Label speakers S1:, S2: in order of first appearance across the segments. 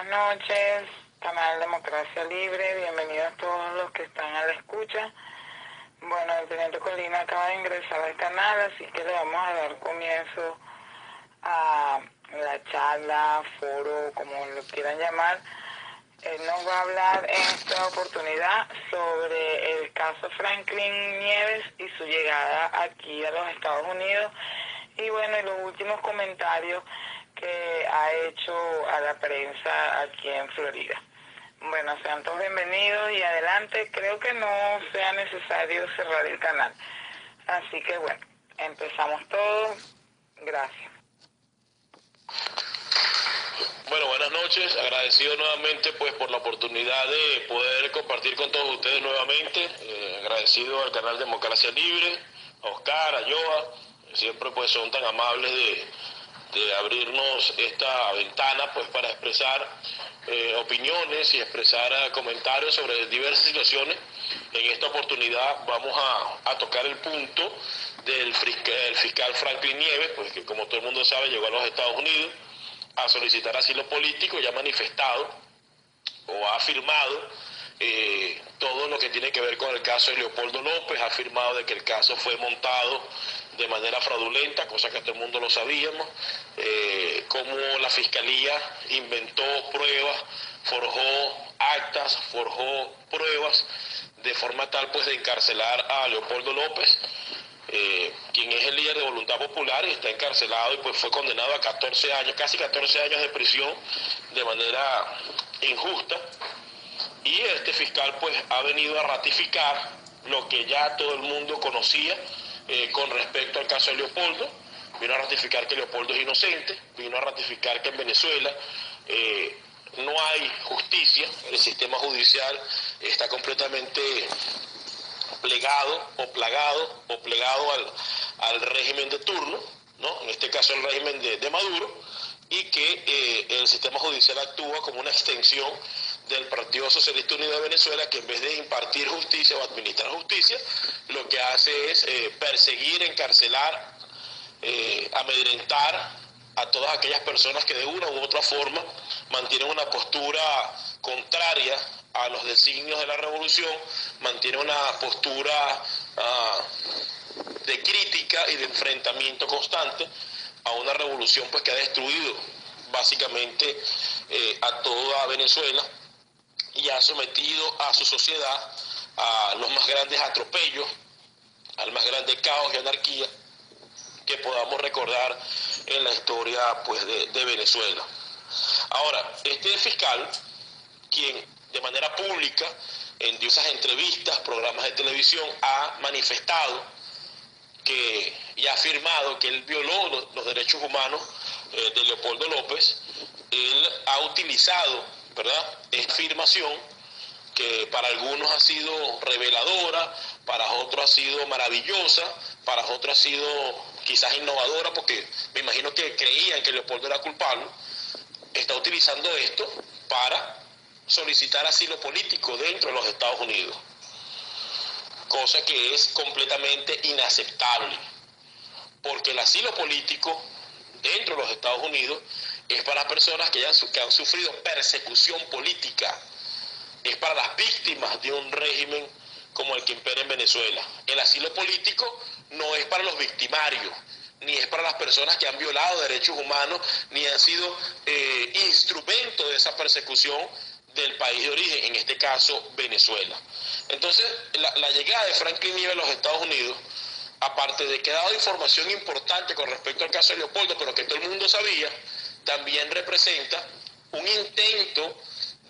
S1: buenas noches, canal Democracia Libre, bienvenidos todos los que están a la escucha. Bueno, el Teniente Colina acaba de ingresar al canal, así que le vamos a dar comienzo a la charla, foro, como lo quieran llamar. Él nos va a hablar en esta oportunidad sobre el caso Franklin Nieves y su llegada aquí a los Estados Unidos. Y bueno, y los últimos comentarios que ha hecho a la prensa aquí en Florida. Bueno, sean todos bienvenidos y adelante. Creo que no sea necesario cerrar el canal. Así que bueno, empezamos todos. Gracias.
S2: Bueno, buenas noches, agradecido nuevamente pues por la oportunidad de poder compartir con todos ustedes nuevamente, agradecido al canal Democracia Libre, a Oscar, a Joa, siempre pues son tan amables de abrirnos esta ventana pues para expresar opiniones y expresar comentarios sobre diversas situaciones. En esta oportunidad vamos a tocar el punto del fiscal Franklin Nieves, pues que como todo el mundo sabe llegó a los Estados Unidos a solicitar asilo político, ya ha manifestado o ha afirmado todo lo que tiene que ver con el caso de Leopoldo López, ha afirmado de que el caso fue montado de manera fraudulenta, cosa que todo el mundo lo sabíamos, cómo la Fiscalía inventó pruebas, forjó actas, forjó pruebas, de forma tal pues de encarcelar a Leopoldo López, quien es el líder de Voluntad Popular y está encarcelado y pues fue condenado a 14 años, casi 14 años de prisión de manera injusta. Y este fiscal pues ha venido a ratificar lo que ya todo el mundo conocía con respecto al caso de Leopoldo. Vino a ratificar que Leopoldo es inocente, vino a ratificar que en Venezuela no hay justicia, el sistema judicial está completamente plegado al régimen de turno, ¿no? En este caso el régimen de Maduro, y que el sistema judicial actúa como una extensión del Partido Socialista Unido de Venezuela, que en vez de impartir justicia o administrar justicia, lo que hace es perseguir, encarcelar, amedrentar a todas aquellas personas que de una u otra forma mantienen una postura contraria a los designios de la revolución, mantienen una postura de crítica y de enfrentamiento constante a una revolución pues que ha destruido básicamente a toda Venezuela y ha sometido a su sociedad a los más grandes atropellos, al más grande caos y anarquía que podamos recordar en la historia pues de Venezuela. Ahora, este fiscal, quien de manera pública en diversas entrevistas, programas de televisión, ha manifestado que y ha afirmado que él violó los derechos humanos de Leopoldo López, él ha utilizado, ¿verdad?, esta afirmación que para algunos ha sido reveladora, para otros ha sido maravillosa, para otros ha sido quizás innovadora, porque me imagino que creían que Leopoldo era culpable. Está utilizando esto para solicitar asilo político dentro de los Estados Unidos, cosa que es completamente inaceptable, porque el asilo político dentro de los Estados Unidos es para personas que han sufrido persecución política, es para las víctimas de un régimen como el que impera en Venezuela. El asilo político no es para los victimarios, ni es para las personas que han violado derechos humanos, ni han sido instrumento de esa persecución del país de origen, en este caso Venezuela. Entonces, la llegada de Franklin Nieves a los Estados Unidos, aparte de que ha dado información importante con respecto al caso de Leopoldo, pero que todo el mundo sabía, también representa un intento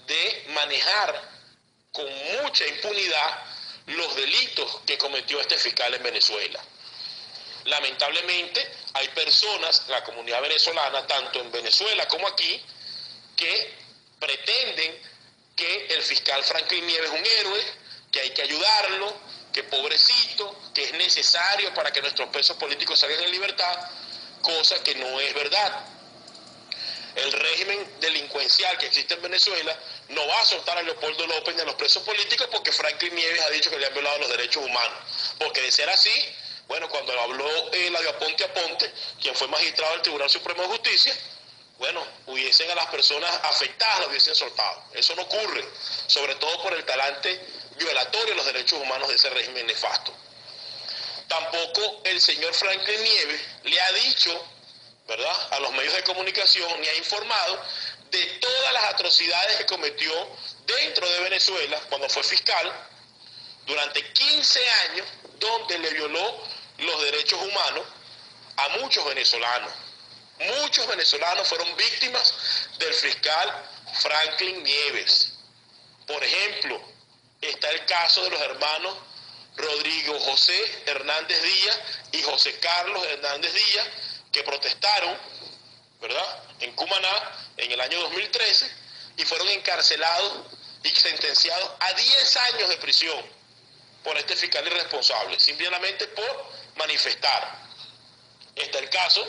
S2: de manejar con mucha impunidad los delitos que cometió este fiscal en Venezuela. Lamentablemente hay personas, la comunidad venezolana, tanto en Venezuela como aquí, que pretenden que el fiscal Franklin Nieves es un héroe, que hay que ayudarlo, que pobrecito, que es necesario para que nuestros presos políticos salgan en libertad, cosa que no es verdad. El régimen delincuencial que existe en Venezuela no va a soltar a Leopoldo López ni a los presos políticos porque Franklin Nieves ha dicho que le han violado los derechos humanos. Porque de ser así, bueno, cuando habló la de Aponte, quien fue magistrado del Tribunal Supremo de Justicia, bueno, hubiesen a las personas afectadas, las hubiesen soltado. Eso no ocurre, sobre todo por el talante violatorio de los derechos humanos de ese régimen nefasto. Tampoco el señor Franklin Nieves le ha dicho, ¿verdad?, a los medios de comunicación, ni ha informado de todas las atrocidades que cometió dentro de Venezuela cuando fue fiscal durante 15 años, donde le violó los derechos humanos a muchos venezolanos. Muchos venezolanos fueron víctimas del fiscal Franklin Nieves. Por ejemplo, está el caso de los hermanos Rodrigo José Hernández Díaz y José Carlos Hernández Díaz, que protestaron, ¿verdad?, en Cumaná en el año 2013 y fueron encarcelados y sentenciados a 10 años de prisión por este fiscal irresponsable, simplemente por manifestar. Está el caso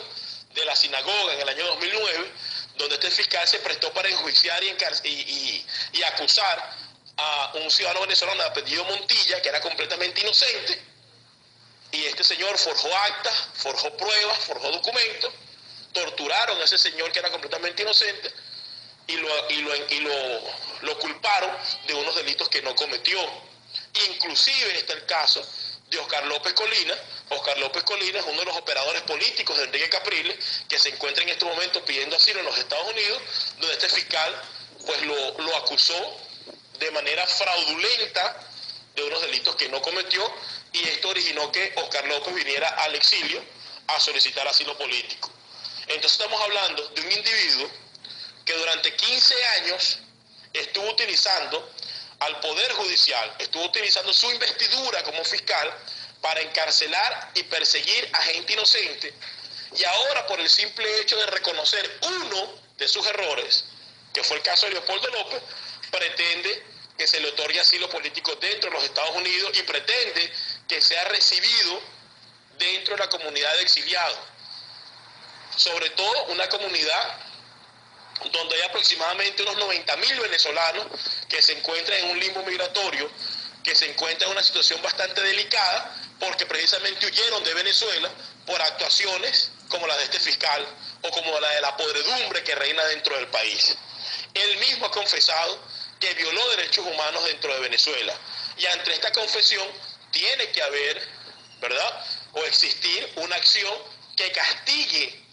S2: de la sinagoga en el año 2009, donde este fiscal se prestó para enjuiciar y acusar a un ciudadano venezolano de apellido Montilla, que era completamente inocente, y este señor forjó actas, forjó pruebas, forjó documentos, torturaron a ese señor que era completamente inocente y lo culparon de unos delitos que no cometió. Inclusive está el caso de Oscar López Colina. Oscar López Colina es uno de los operadores políticos de Enrique Capriles, que se encuentra en este momento pidiendo asilo en los Estados Unidos, donde este fiscal pues lo acusó de manera fraudulenta de unos delitos que no cometió, y esto originó que Oscar López viniera al exilio a solicitar asilo político. Entonces estamos hablando de un individuo que durante 15 años estuvo utilizando al Poder Judicial, estuvo utilizando su investidura como fiscal para encarcelar y perseguir a gente inocente, y ahora por el simple hecho de reconocer uno de sus errores, que fue el caso de Leopoldo López, pretende que se le otorgue asilo político dentro de los Estados Unidos y pretende que sea recibido dentro de la comunidad de exiliados, sobre todo una comunidad donde hay aproximadamente unos 90.000 venezolanos que se encuentran en un limbo migratorio, que se encuentran en una situación bastante delicada porque precisamente huyeron de Venezuela por actuaciones como la de este fiscal o como la de la podredumbre que reina dentro del país. Él mismo ha confesado que violó derechos humanos dentro de Venezuela, y ante esta confesión tiene que haber, ¿verdad?, o existir una acción que castigue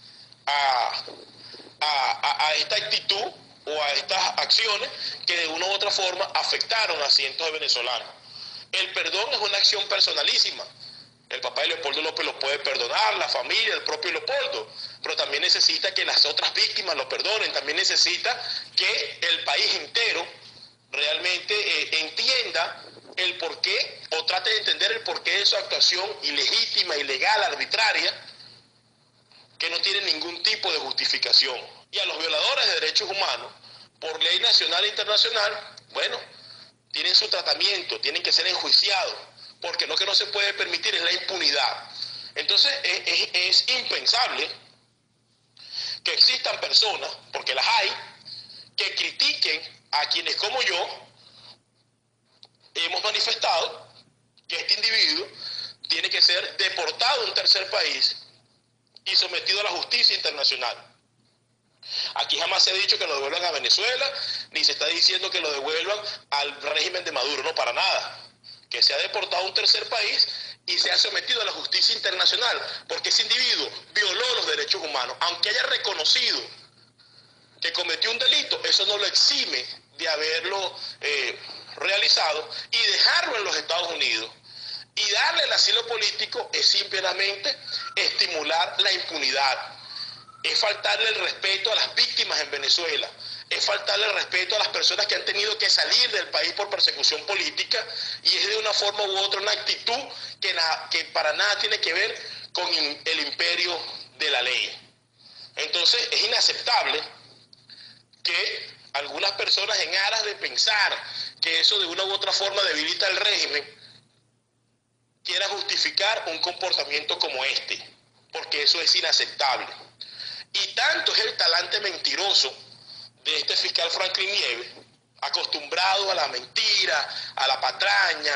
S2: a esta actitud o a estas acciones que de una u otra forma afectaron a cientos de venezolanos. El perdón es una acción personalísima. El papá de Leopoldo López lo puede perdonar, la familia, el propio Leopoldo, pero también necesita que las otras víctimas lo perdonen, también necesita que el país entero realmente entienda el porqué, o trate de entender el porqué de su actuación ilegítima, ilegal, arbitraria, que no tiene ningún tipo de justificación. Y a los violadores de derechos humanos, por ley nacional e internacional, bueno, tienen su tratamiento, tienen que ser enjuiciados, porque lo que no se puede permitir es la impunidad. Entonces es impensable que existan personas, porque las hay, que critiquen a quienes como yo hemos manifestado que este individuo tiene que ser deportado a un tercer país y sometido a la justicia internacional. Aquí jamás se ha dicho que lo devuelvan a Venezuela, ni se está diciendo que lo devuelvan al régimen de Maduro, no, para nada. Que sea deportado a un tercer país y sea sometido a la justicia internacional, porque ese individuo violó los derechos humanos. Aunque haya reconocido que cometió un delito, eso no lo exime de haberlo realizado y dejarlo en los Estados Unidos. Y darle el asilo político es simplemente estimular la impunidad. Es faltarle el respeto a las víctimas en Venezuela. Es faltarle el respeto a las personas que han tenido que salir del país por persecución política, y es de una forma u otra una actitud que para nada tiene que ver con el imperio de la ley. Entonces es inaceptable que algunas personas, en aras de pensar que eso de una u otra forma debilita el régimen, quiera justificar un comportamiento como este, porque eso es inaceptable. Y tanto es el talante mentiroso de este fiscal Franklin Nieves, acostumbrado a la mentira, a la patraña,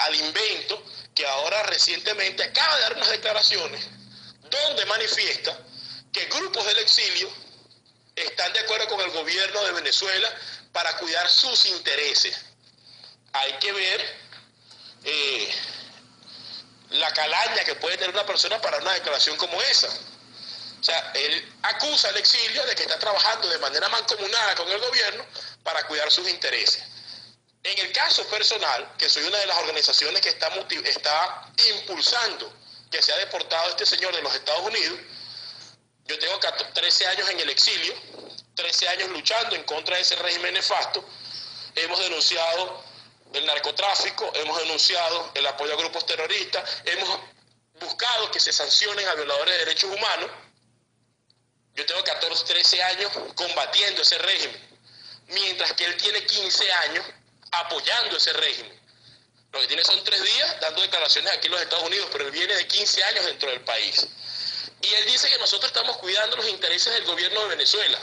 S2: al invento, que ahora recientemente acaba de dar unas declaraciones donde manifiesta que grupos del exilio están de acuerdo con el gobierno de Venezuela para cuidar sus intereses. Hay que ver la calaña que puede tener una persona para una declaración como esa. O sea, él acusa al exilio de que está trabajando de manera mancomunada con el gobierno para cuidar sus intereses. En el caso personal, que soy una de las organizaciones que está impulsando que se ha deportado este señor de los Estados Unidos, yo tengo 13 años en el exilio, 13 años luchando en contra de ese régimen nefasto. Hemos denunciado el narcotráfico, hemos denunciado el apoyo a grupos terroristas, hemos buscado que se sancionen a violadores de derechos humanos. Yo tengo 13 años combatiendo ese régimen, mientras que él tiene 15 años apoyando ese régimen. Lo que tiene son 3 días dando declaraciones aquí en los Estados Unidos, pero él viene de 15 años dentro del país. Y él dice que nosotros estamos cuidando los intereses del gobierno de Venezuela.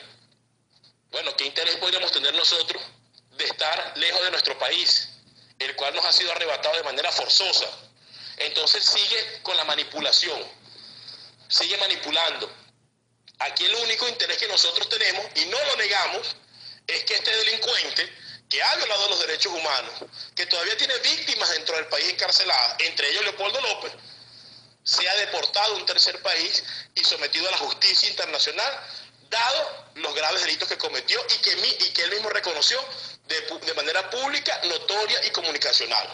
S2: Bueno, ¿qué interés podríamos tener nosotros de estar lejos de nuestro país, el cual nos ha sido arrebatado de manera forzosa? Entonces sigue con la manipulación, sigue manipulando. Aquí el único interés que nosotros tenemos, y no lo negamos, es que este delincuente que ha violado los derechos humanos, que todavía tiene víctimas dentro del país encarceladas, entre ellos Leopoldo López, sea deportado a un tercer país y sometido a la justicia internacional, dado los graves delitos que cometió y que él mismo reconoció de manera pública, notoria y comunicacional.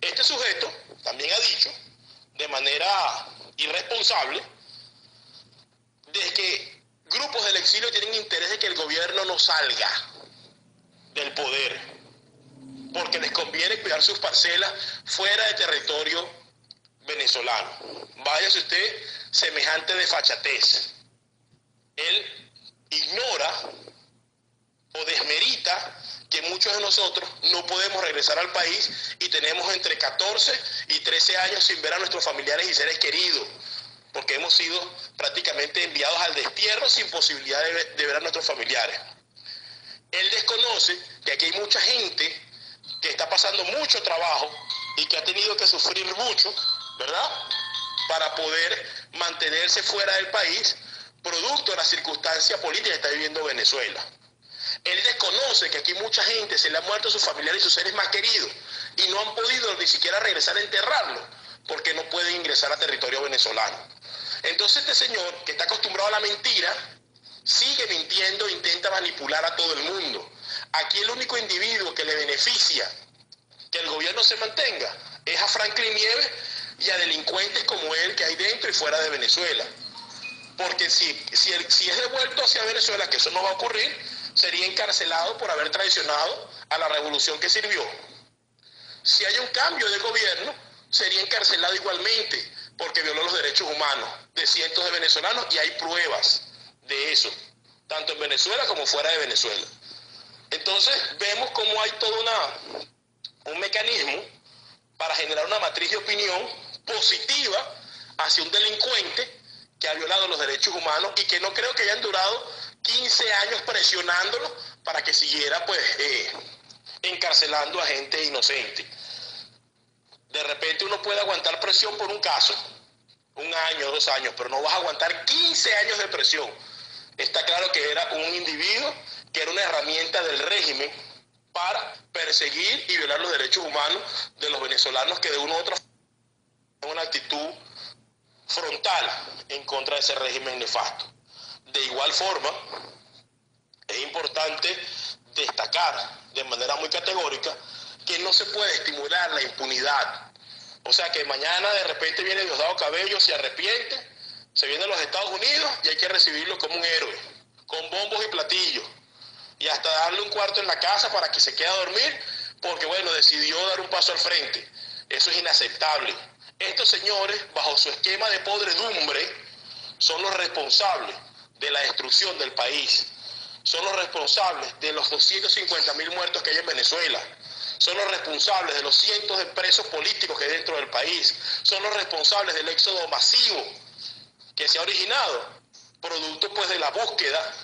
S2: Este sujeto también ha dicho, de manera irresponsable, de que grupos del exilio tienen interés de que el gobierno no salga del poder, porque les conviene cuidar sus parcelas fuera de territorio venezolano. Váyase usted semejante desfachatez. Él ignora o desmerita que muchos de nosotros no podemos regresar al país y tenemos entre 14 y 13 años sin ver a nuestros familiares y seres queridos, porque hemos sido prácticamente enviados al destierro sin posibilidad de ver a nuestros familiares. Él desconoce que aquí hay mucha gente que está pasando mucho trabajo y que ha tenido que sufrir mucho, ¿verdad?, para poder mantenerse fuera del país, producto de la circunstancia política que está viviendo Venezuela. Él desconoce que aquí mucha gente se le ha muerto a sus familiares y sus seres más queridos y no han podido ni siquiera regresar a enterrarlo porque no pueden ingresar a territorio venezolano. Entonces este señor, que está acostumbrado a la mentira, sigue mintiendo e intenta manipular a todo el mundo. Aquí el único individuo que le beneficia que el gobierno se mantenga es a Franklin Nieves y a delincuentes como él que hay dentro y fuera de Venezuela. Porque si es devuelto hacia Venezuela, que eso no va a ocurrir, sería encarcelado por haber traicionado a la revolución que sirvió. Si hay un cambio de gobierno, sería encarcelado igualmente, porque violó los derechos humanos de cientos de venezolanos, y hay pruebas de eso, tanto en Venezuela como fuera de Venezuela. Entonces vemos cómo hay todo un mecanismo para generar una matriz de opinión positiva hacia un delincuente que ha violado los derechos humanos y que no creo que hayan durado 15 años presionándolo para que siguiera encarcelando a gente inocente. De repente uno puede aguantar presión por un caso, 1 año, 2 años, pero no vas a aguantar 15 años de presión. Está claro que era un individuo que era una herramienta del régimen para perseguir y violar los derechos humanos de los venezolanos que de una u otra forma tienen una actitud frontal en contra de ese régimen nefasto. De igual forma, es importante destacar de manera muy categórica que no se puede estimular la impunidad. O sea, que mañana de repente viene Diosdado Cabello, se arrepiente, se viene a los Estados Unidos y hay que recibirlo como un héroe, con bombos y platillos, y hasta darle un cuarto en la casa para que se quede a dormir, porque bueno, decidió dar un paso al frente. Eso es inaceptable. Estos señores, bajo su esquema de podredumbre, son los responsables de la destrucción del país. Son los responsables de los 250.000 muertos que hay en Venezuela. Son los responsables de los cientos de presos políticos que hay dentro del país. Son los responsables del éxodo masivo que se ha originado, producto pues de la búsqueda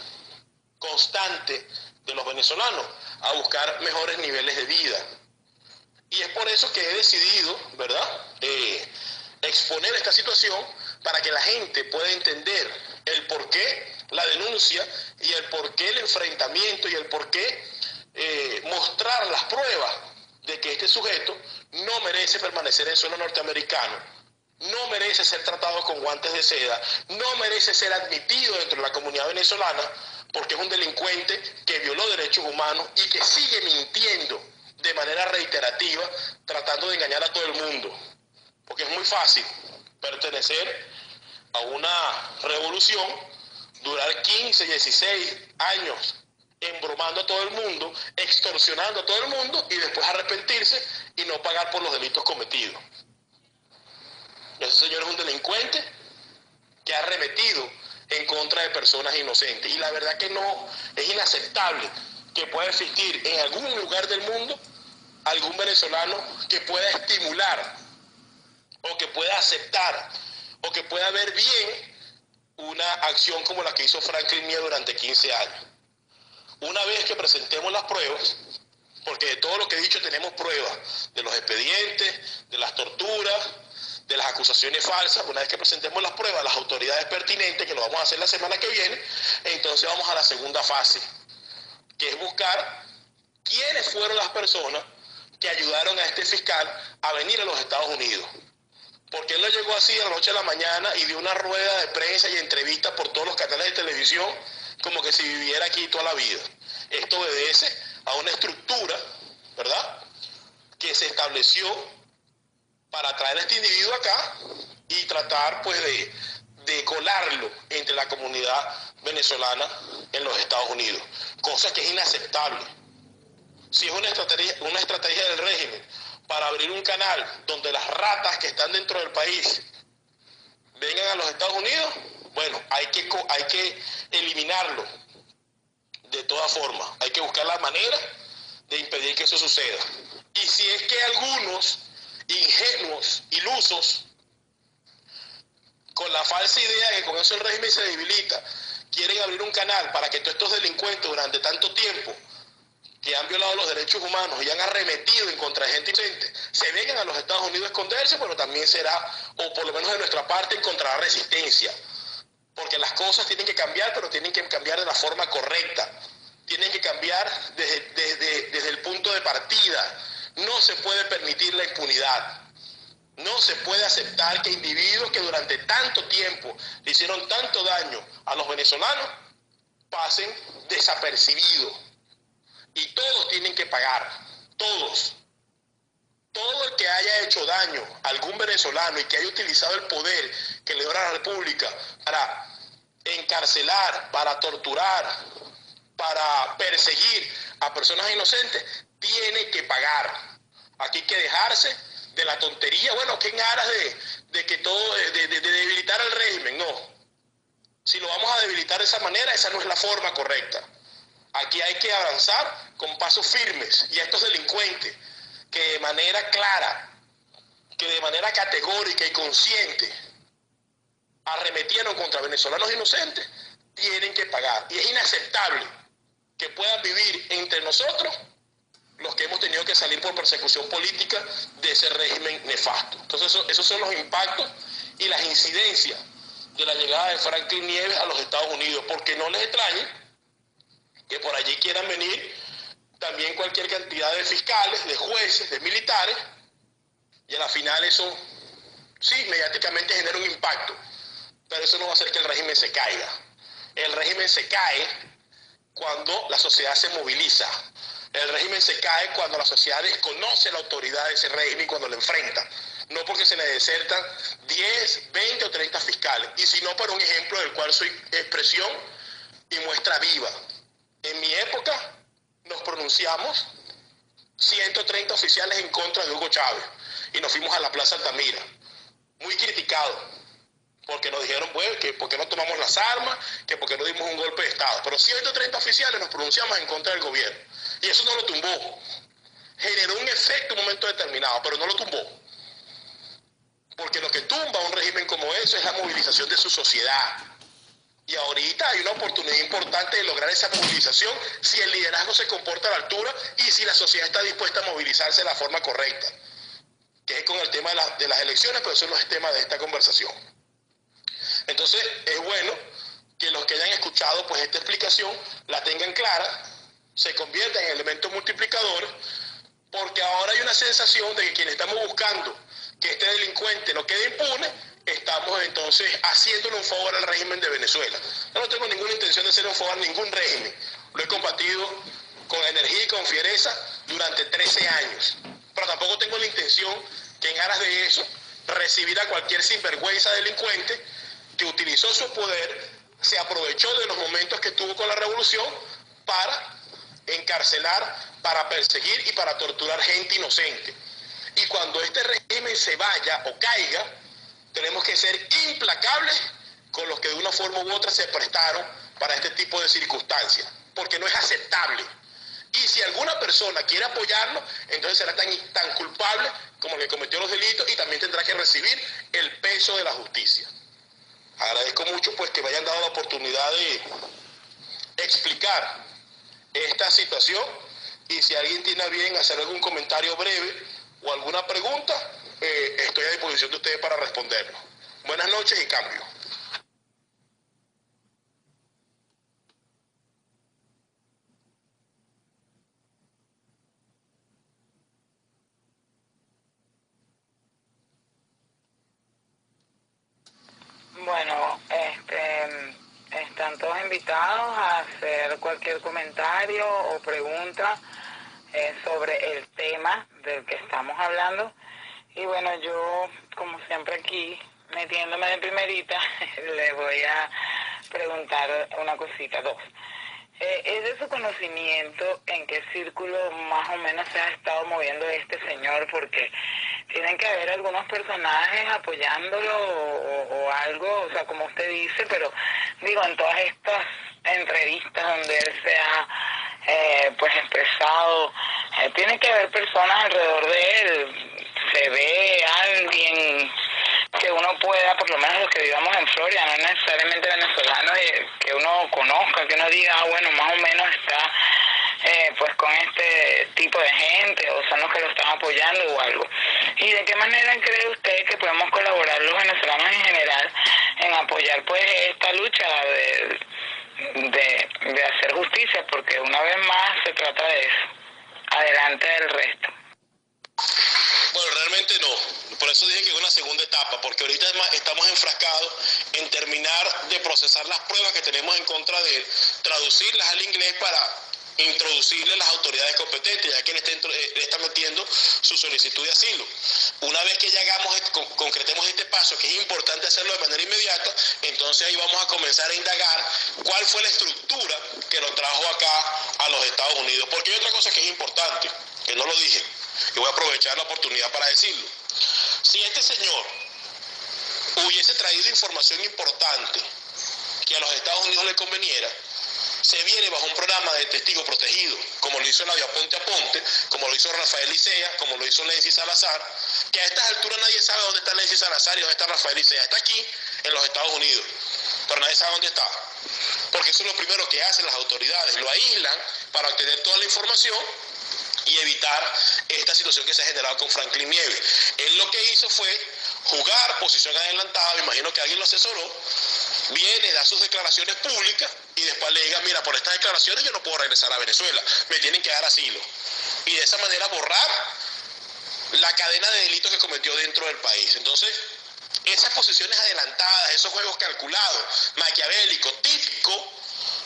S2: constante de los venezolanos a buscar mejores niveles de vida. Y es por eso que he decidido, ¿verdad?, exponer esta situación para que la gente pueda entender el porqué la denuncia y el por qué el enfrentamiento y el por qué mostrar las pruebas de que este sujeto no merece permanecer en suelo norteamericano, no merece ser tratado con guantes de seda, no merece ser admitido dentro de la comunidad venezolana porque es un delincuente que violó derechos humanos y que sigue mintiendo de manera reiterativa, tratando de engañar a todo el mundo. Porque es muy fácil pertenecer a una revolución, durar 15, 16 años embromando a todo el mundo, extorsionando a todo el mundo y después arrepentirse y no pagar por los delitos cometidos. Ese señor es un delincuente que ha arremetido en contra de personas inocentes. Y la verdad que no, es inaceptable que pueda existir en algún lugar del mundo algún venezolano que pueda estimular o que pueda aceptar o que pueda ver bien una acción como la que hizo Franklin Nieves durante 15 años. Una vez que presentemos las pruebas, porque de todo lo que he dicho tenemos pruebas, de los expedientes, de las torturas, de las acusaciones falsas. Una vez que presentemos las pruebas a las autoridades pertinentes, que lo vamos a hacer la semana que viene, entonces vamos a la segunda fase, que es buscar quiénes fueron las personas que ayudaron a este fiscal a venir a los Estados Unidos. Porque él no llegó así de la noche a la mañana y dio una rueda de prensa y entrevistas por todos los canales de televisión como que si viviera aquí toda la vida. Esto obedece a una estructura, ¿verdad?, que se estableció para traer a este individuo acá y tratar pues de colarlo entre la comunidad venezolana en los Estados Unidos, cosa que es inaceptable. Si es una estrategia del régimen para abrir un canal donde las ratas que están dentro del país vengan a los Estados Unidos, bueno, hay que eliminarlo de todas formas. Hay que buscar la manera de impedir que eso suceda. Y si es que algunos ingenuos, ilusos, con la falsa idea de que con eso el régimen se debilita, quieren abrir un canal para que todos estos delincuentes durante tanto tiempo que han violado los derechos humanos y han arremetido en contra de gente inocente, se vengan a los Estados Unidos a esconderse, pero también será, o por lo menos de nuestra parte, encontrará resistencia. Porque las cosas tienen que cambiar, pero tienen que cambiar de la forma correcta. Tienen que cambiar desde el punto de partida. No se puede permitir la impunidad. No se puede aceptar que individuos que durante tanto tiempo le hicieron tanto daño a los venezolanos pasen desapercibidos. Y todos tienen que pagar, todos. Todo el que haya hecho daño a algún venezolano y que haya utilizado el poder que le dio a la República para encarcelar, para torturar, para perseguir a personas inocentes, tiene que pagar. Aquí hay que dejarse de la tontería, bueno, que en aras de que todo, de debilitar al régimen, no. Si lo vamos a debilitar de esa manera, esa no es la forma correcta. Aquí hay que avanzar con pasos firmes y a estos delincuentes que de manera clara, que de manera categórica y consciente arremetieron contra venezolanos inocentes, tienen que pagar. Y es inaceptable que puedan vivir entre nosotros los que hemos tenido que salir por persecución política de ese régimen nefasto. Entonces esos son los impactos y las incidencias de la llegada de Franklin Nieves a los Estados Unidos, porque no les extrañe que por allí quieran venir también cualquier cantidad de fiscales, de jueces, de militares, y a la final eso sí, mediáticamente genera un impacto, pero eso no va a hacer que el régimen se caiga. El régimen se cae cuando la sociedad se moviliza. El régimen se cae cuando la sociedad desconoce la autoridad de ese régimen y cuando lo enfrenta. No porque se le desertan 10, 20 o 30 fiscales, y sino por un ejemplo del cual soy expresión y muestra viva. En mi época nos pronunciamos 130 oficiales en contra de Hugo Chávez y nos fuimos a la Plaza Altamira, muy criticados, porque nos dijeron, bueno, que por qué no tomamos las armas, que por qué no dimos un golpe de Estado. Pero 130 oficiales nos pronunciamos en contra del gobierno y eso no lo tumbó. Generó un efecto en un momento determinado, pero no lo tumbó. Porque lo que tumba a un régimen como eso es la movilización de su sociedad. Y ahorita hay una oportunidad importante de lograr esa movilización si el liderazgo se comporta a la altura y si la sociedad está dispuesta a movilizarse de la forma correcta, que es con el tema de las elecciones, pero eso no es tema de esta conversación. Entonces es bueno que los que hayan escuchado pues esta explicación la tengan clara, se convierta en elementos multiplicadores, porque ahora hay una sensación de que quienes estamos buscando que este delincuente no quede impune, estamos entonces haciéndole un favor al régimen de Venezuela. Yo no tengo ninguna intención de hacer un favor a ningún régimen, lo he combatido con energía y con fiereza durante 13 años, pero tampoco tengo la intención que en aras de eso recibir a cualquier sinvergüenza delincuente que utilizó su poder, se aprovechó de los momentos que tuvo con la revolución para encarcelar, para perseguir y para torturar gente inocente. Y cuando este régimen se vaya o caiga, tenemos que ser implacables con los que de una forma u otra se prestaron para este tipo de circunstancias, porque no es aceptable. Y si alguna persona quiere apoyarlo, entonces será tan culpable como el que cometió los delitos y también tendrá que recibir el peso de la justicia. Agradezco mucho pues que me hayan dado la oportunidad de explicar esta situación, y si alguien tiene a bien hacer algún comentario breve o alguna pregunta, estoy a disposición de ustedes para responderlo. Buenas noches y cambio.
S1: Bueno, están todos invitados a hacer cualquier comentario o pregunta sobre el tema del que estamos hablando. Y bueno, yo, como siempre aquí, metiéndome de primerita, le voy a preguntar una cosita, dos. ¿Es de su conocimiento en qué círculo más o menos se ha estado moviendo este señor? Porque tienen que haber algunos personajes apoyándolo o algo, o sea, como usted dice, pero digo, en todas estas entrevistas donde él se ha pues expresado, tiene que haber personas alrededor de él. Se ve alguien que uno pueda, por lo menos los que vivamos en Florida, no necesariamente venezolanos, que uno conozca, que uno diga, bueno, más o menos está pues con este tipo de gente, o son los que lo están apoyando o algo. ¿Y de qué manera cree usted que podemos colaborar los venezolanos en general en apoyar pues esta lucha de hacer justicia? Porque una vez más se trata de eso. Adelante del resto.
S2: Bueno, realmente no. Por eso dije que es una segunda etapa, porque ahorita estamos enfrascados en terminar de procesar las pruebas que tenemos en contra de él, traducirlas al inglés para introducirle a las autoridades competentes, ya que él está metiendo su solicitud de asilo. Una vez que ya concretemos este paso, que es importante hacerlo de manera inmediata, entonces ahí vamos a comenzar a indagar cuál fue la estructura que lo trajo acá a los Estados Unidos. Porque hay otra cosa que es importante, que no lo dije, y voy a aprovechar la oportunidad para decirlo. Si este señor hubiese traído información importante que a los Estados Unidos le conveniera, se viene bajo un programa de testigo protegido, como lo hizo Nadia Ponte a Ponte, como lo hizo Rafael Licea, como lo hizo Lency Salazar, que a estas alturas nadie sabe dónde está Lency Salazar y dónde está Rafael Licea. Está aquí, en los Estados Unidos, pero nadie sabe dónde está, porque eso es lo primero que hacen las autoridades, lo aíslan para obtener toda la información y evitar esta situación que se ha generado con Franklin Nieves. Él lo que hizo fue jugar posición adelantada, me imagino que alguien lo asesoró, viene, da sus declaraciones públicas y después le diga, mira, por estas declaraciones yo no puedo regresar a Venezuela, me tienen que dar asilo. Y de esa manera borrar la cadena de delitos que cometió dentro del país. Entonces, esas posiciones adelantadas, esos juegos calculados, maquiavélicos, típicos,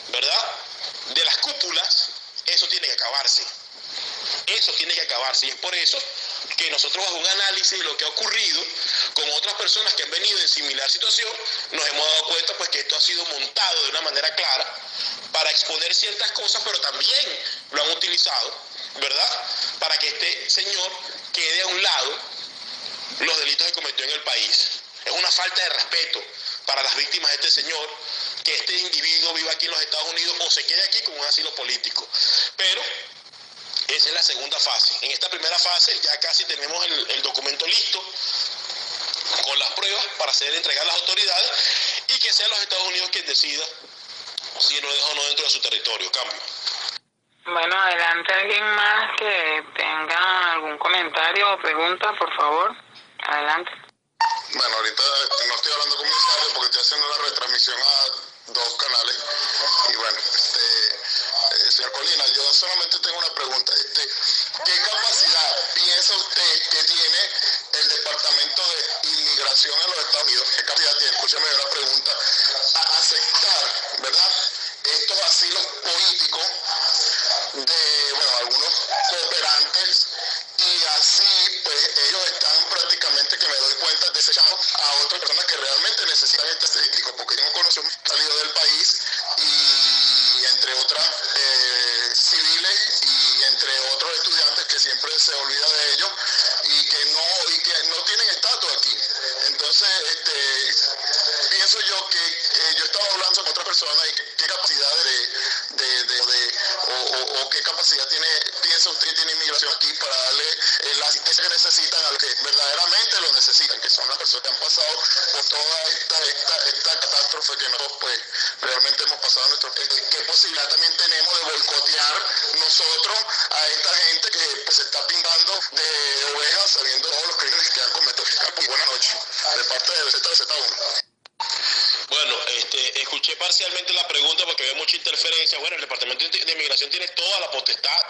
S2: ¿verdad?, de las cúpulas, eso tiene que acabarse. Eso tiene que acabarse, y es por eso que nosotros, bajo un análisis de lo que ha ocurrido con otras personas que han venido en similar situación, nos hemos dado cuenta pues que esto ha sido montado de una manera clara para exponer ciertas cosas, pero también lo han utilizado, ¿verdad?, para que este señor quede a un lado los delitos que cometió en el país. Es una falta de respeto para las víctimas de este señor que este individuo viva aquí en los Estados Unidos o se quede aquí con un asilo político. Pero esa es la segunda fase. En esta primera fase ya casi tenemos el documento listo con las pruebas para hacer entregar a las autoridades y que sean los Estados Unidos quien decida si lo deja o no dentro de su territorio. Cambio.
S1: Bueno, adelante alguien más que tenga algún comentario o pregunta, por favor. Adelante.
S3: Bueno, ahorita no estoy hablando con mi usuario porque estoy haciendo la retransmisión dos canales. Y bueno, señor Colina, yo solamente tengo una pregunta. ¿Qué capacidad piensa usted que tiene el Departamento de Inmigración en los Estados Unidos? ¿Qué capacidad tiene? Escúchame una pregunta. A aceptar, ¿verdad?, estos asilos políticos de, bueno, algunos cooperantes, y así pues ellos están prácticamente, que me doy cuenta, desechando a otras personas que realmente necesitan este crítico, porque yo no conozco salido del país, y entre otras civiles y entre otros estudiantes que siempre se olvida de ellos y que no tienen estatus aquí. Entonces pienso yo que yo estaba hablando con otra persona, y qué capacidad o qué capacidad piensa usted que tiene inmigración aquí para darle la asistencia que necesitan a los que verdaderamente lo necesitan, que son las personas que han pasado por toda esta catástrofe que nosotros pues realmente hemos pasado. ¿Qué posibilidad también tenemos de boicotear nosotros a esta gente que pues, se está pintando de ovejas sabiendo todos los crímenes que han cometido? Buenas noches, de parte de Z1.
S2: Bueno, escuché parcialmente la pregunta porque había mucha interferencia. Bueno, el Departamento de Inmigración tiene toda la potestad.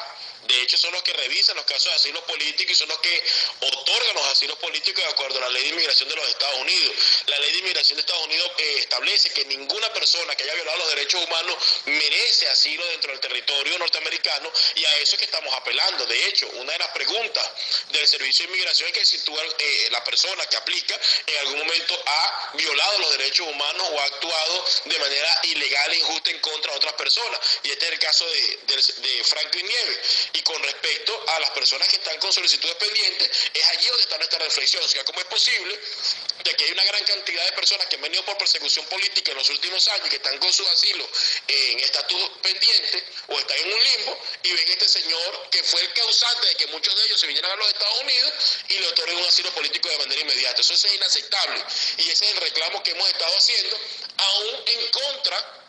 S2: De hecho, son los que revisan los casos de asilo político y son los que otorgan los asilos políticos de acuerdo a la ley de inmigración de los Estados Unidos. La ley de inmigración de Estados Unidos establece que ninguna persona que haya violado los derechos humanos merece asilo dentro del territorio norteamericano, y a eso es que estamos apelando. De hecho, una de las preguntas del Servicio de Inmigración es que si la persona que aplica en algún momento ha violado los derechos humanos o ha actuado de manera ilegal e injusta en contra de otras personas. Y este es el caso de Franklin Nieves. Y con respecto a las personas que están con solicitudes pendientes, es allí donde está nuestra reflexión. O sea, ¿cómo es posible de que hay una gran cantidad de personas que han venido por persecución política en los últimos años, que están con su asilo en estatus pendiente o están en un limbo, y ven este señor que fue el causante de que muchos de ellos se vinieran a los Estados Unidos y le otorguen un asilo político de manera inmediata? Eso es inaceptable, y ese es el reclamo que hemos estado haciendo, aún en contra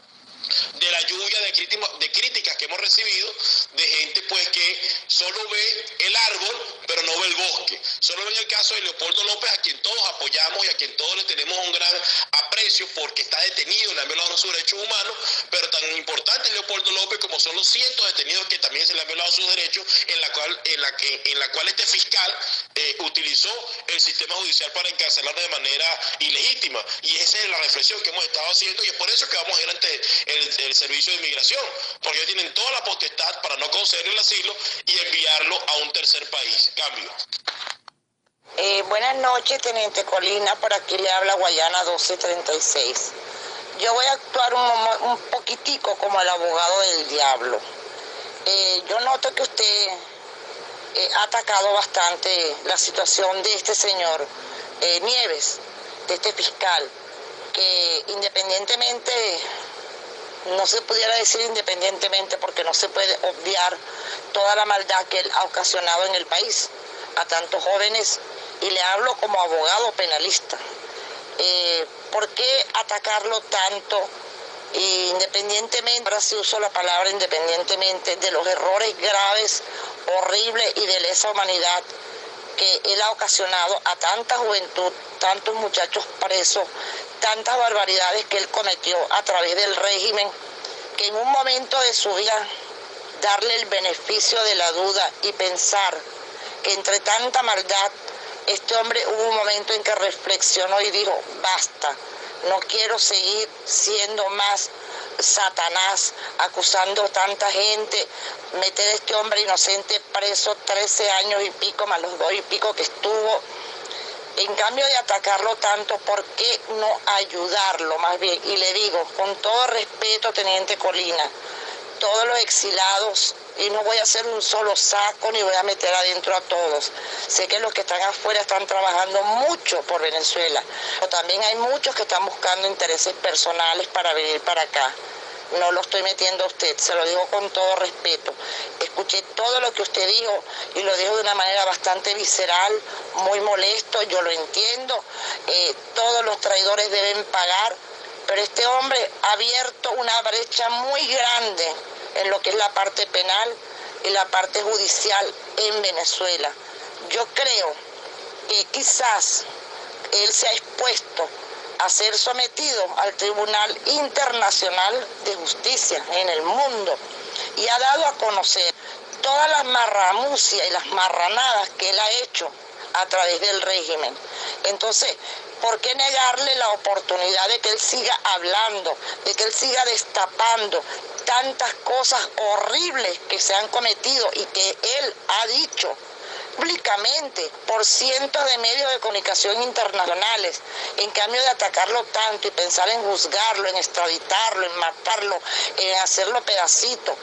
S2: de la lluvia de críticas que hemos recibido de gente pues que solo ve el árbol pero no ve el bosque. Solo ven el caso de Leopoldo López, a quien todos apoyamos y a quien todos le tenemos un gran aprecio porque está detenido, le han violado sus derechos humanos, pero tan importante es Leopoldo López como son los cientos de detenidos que también se le han violado sus derechos, en la cual este fiscal utilizó el sistema judicial para encarcelarlo de manera ilegítima. Y esa es la reflexión que hemos estado haciendo, y es por eso que vamos a ir ante el Servicio de Inmigración, porque ellos tienen toda la potestad para no conceder el asilo y enviarlo a un tercer país. Cambio.
S1: Buenas noches, Teniente Colina, por aquí le habla Guayana 1236. Yo voy a actuar un poquitico como el abogado del diablo. Yo noto que usted ha atacado bastante la situación de este señor Nieves, de este fiscal, que independientemente, no se pudiera decir independientemente porque no se puede obviar toda la maldad que él ha ocasionado en el país a tantos jóvenes, y le hablo como abogado penalista. ¿Por qué atacarlo tanto? Independientemente, ahora sí uso la palabra independientemente, de los errores graves, horribles y de lesa humanidad que él ha ocasionado a tanta juventud, tantos muchachos presos, tantas barbaridades que él cometió a través del régimen, que en un momento de su vida darle el beneficio de la duda y pensar que entre tanta maldad, este hombre hubo un momento en que reflexionó y dijo, basta, no quiero seguir siendo más Satanás, acusando a tanta gente, meter a este hombre inocente preso 13 años y pico, más los 2 y pico que estuvo. En cambio de atacarlo tanto, ¿por qué no ayudarlo más bien? Y le digo, con todo respeto, Teniente Colina, todos los exilados, y no voy a hacer un solo saco ni voy a meter adentro a todos. Sé que los que están afuera están trabajando mucho por Venezuela, pero también hay muchos que están buscando intereses personales para venir para acá. No lo estoy metiendo a usted, se lo digo con todo respeto. Escuché todo lo que usted dijo y lo dijo de una manera bastante visceral, muy molesto, yo lo entiendo. Todos los traidores deben pagar, pero este hombre ha abierto una brecha muy grande en lo que es la parte penal y la parte judicial en Venezuela. Yo creo que quizás él se ha expuesto
S4: a ser sometido al Tribunal Internacional de Justicia en el mundo y ha dado a conocer todas las marramucias y las marranadas que él ha hecho a través del régimen. Entonces, ¿por qué negarle la oportunidad de que él siga hablando, de que él siga destapando tantas cosas horribles que se han cometido y que él ha dicho públicamente por cientos de medios de comunicación internacionales? En cambio de atacarlo tanto y pensar en juzgarlo, en extraditarlo, en matarlo, en hacerlo pedacito,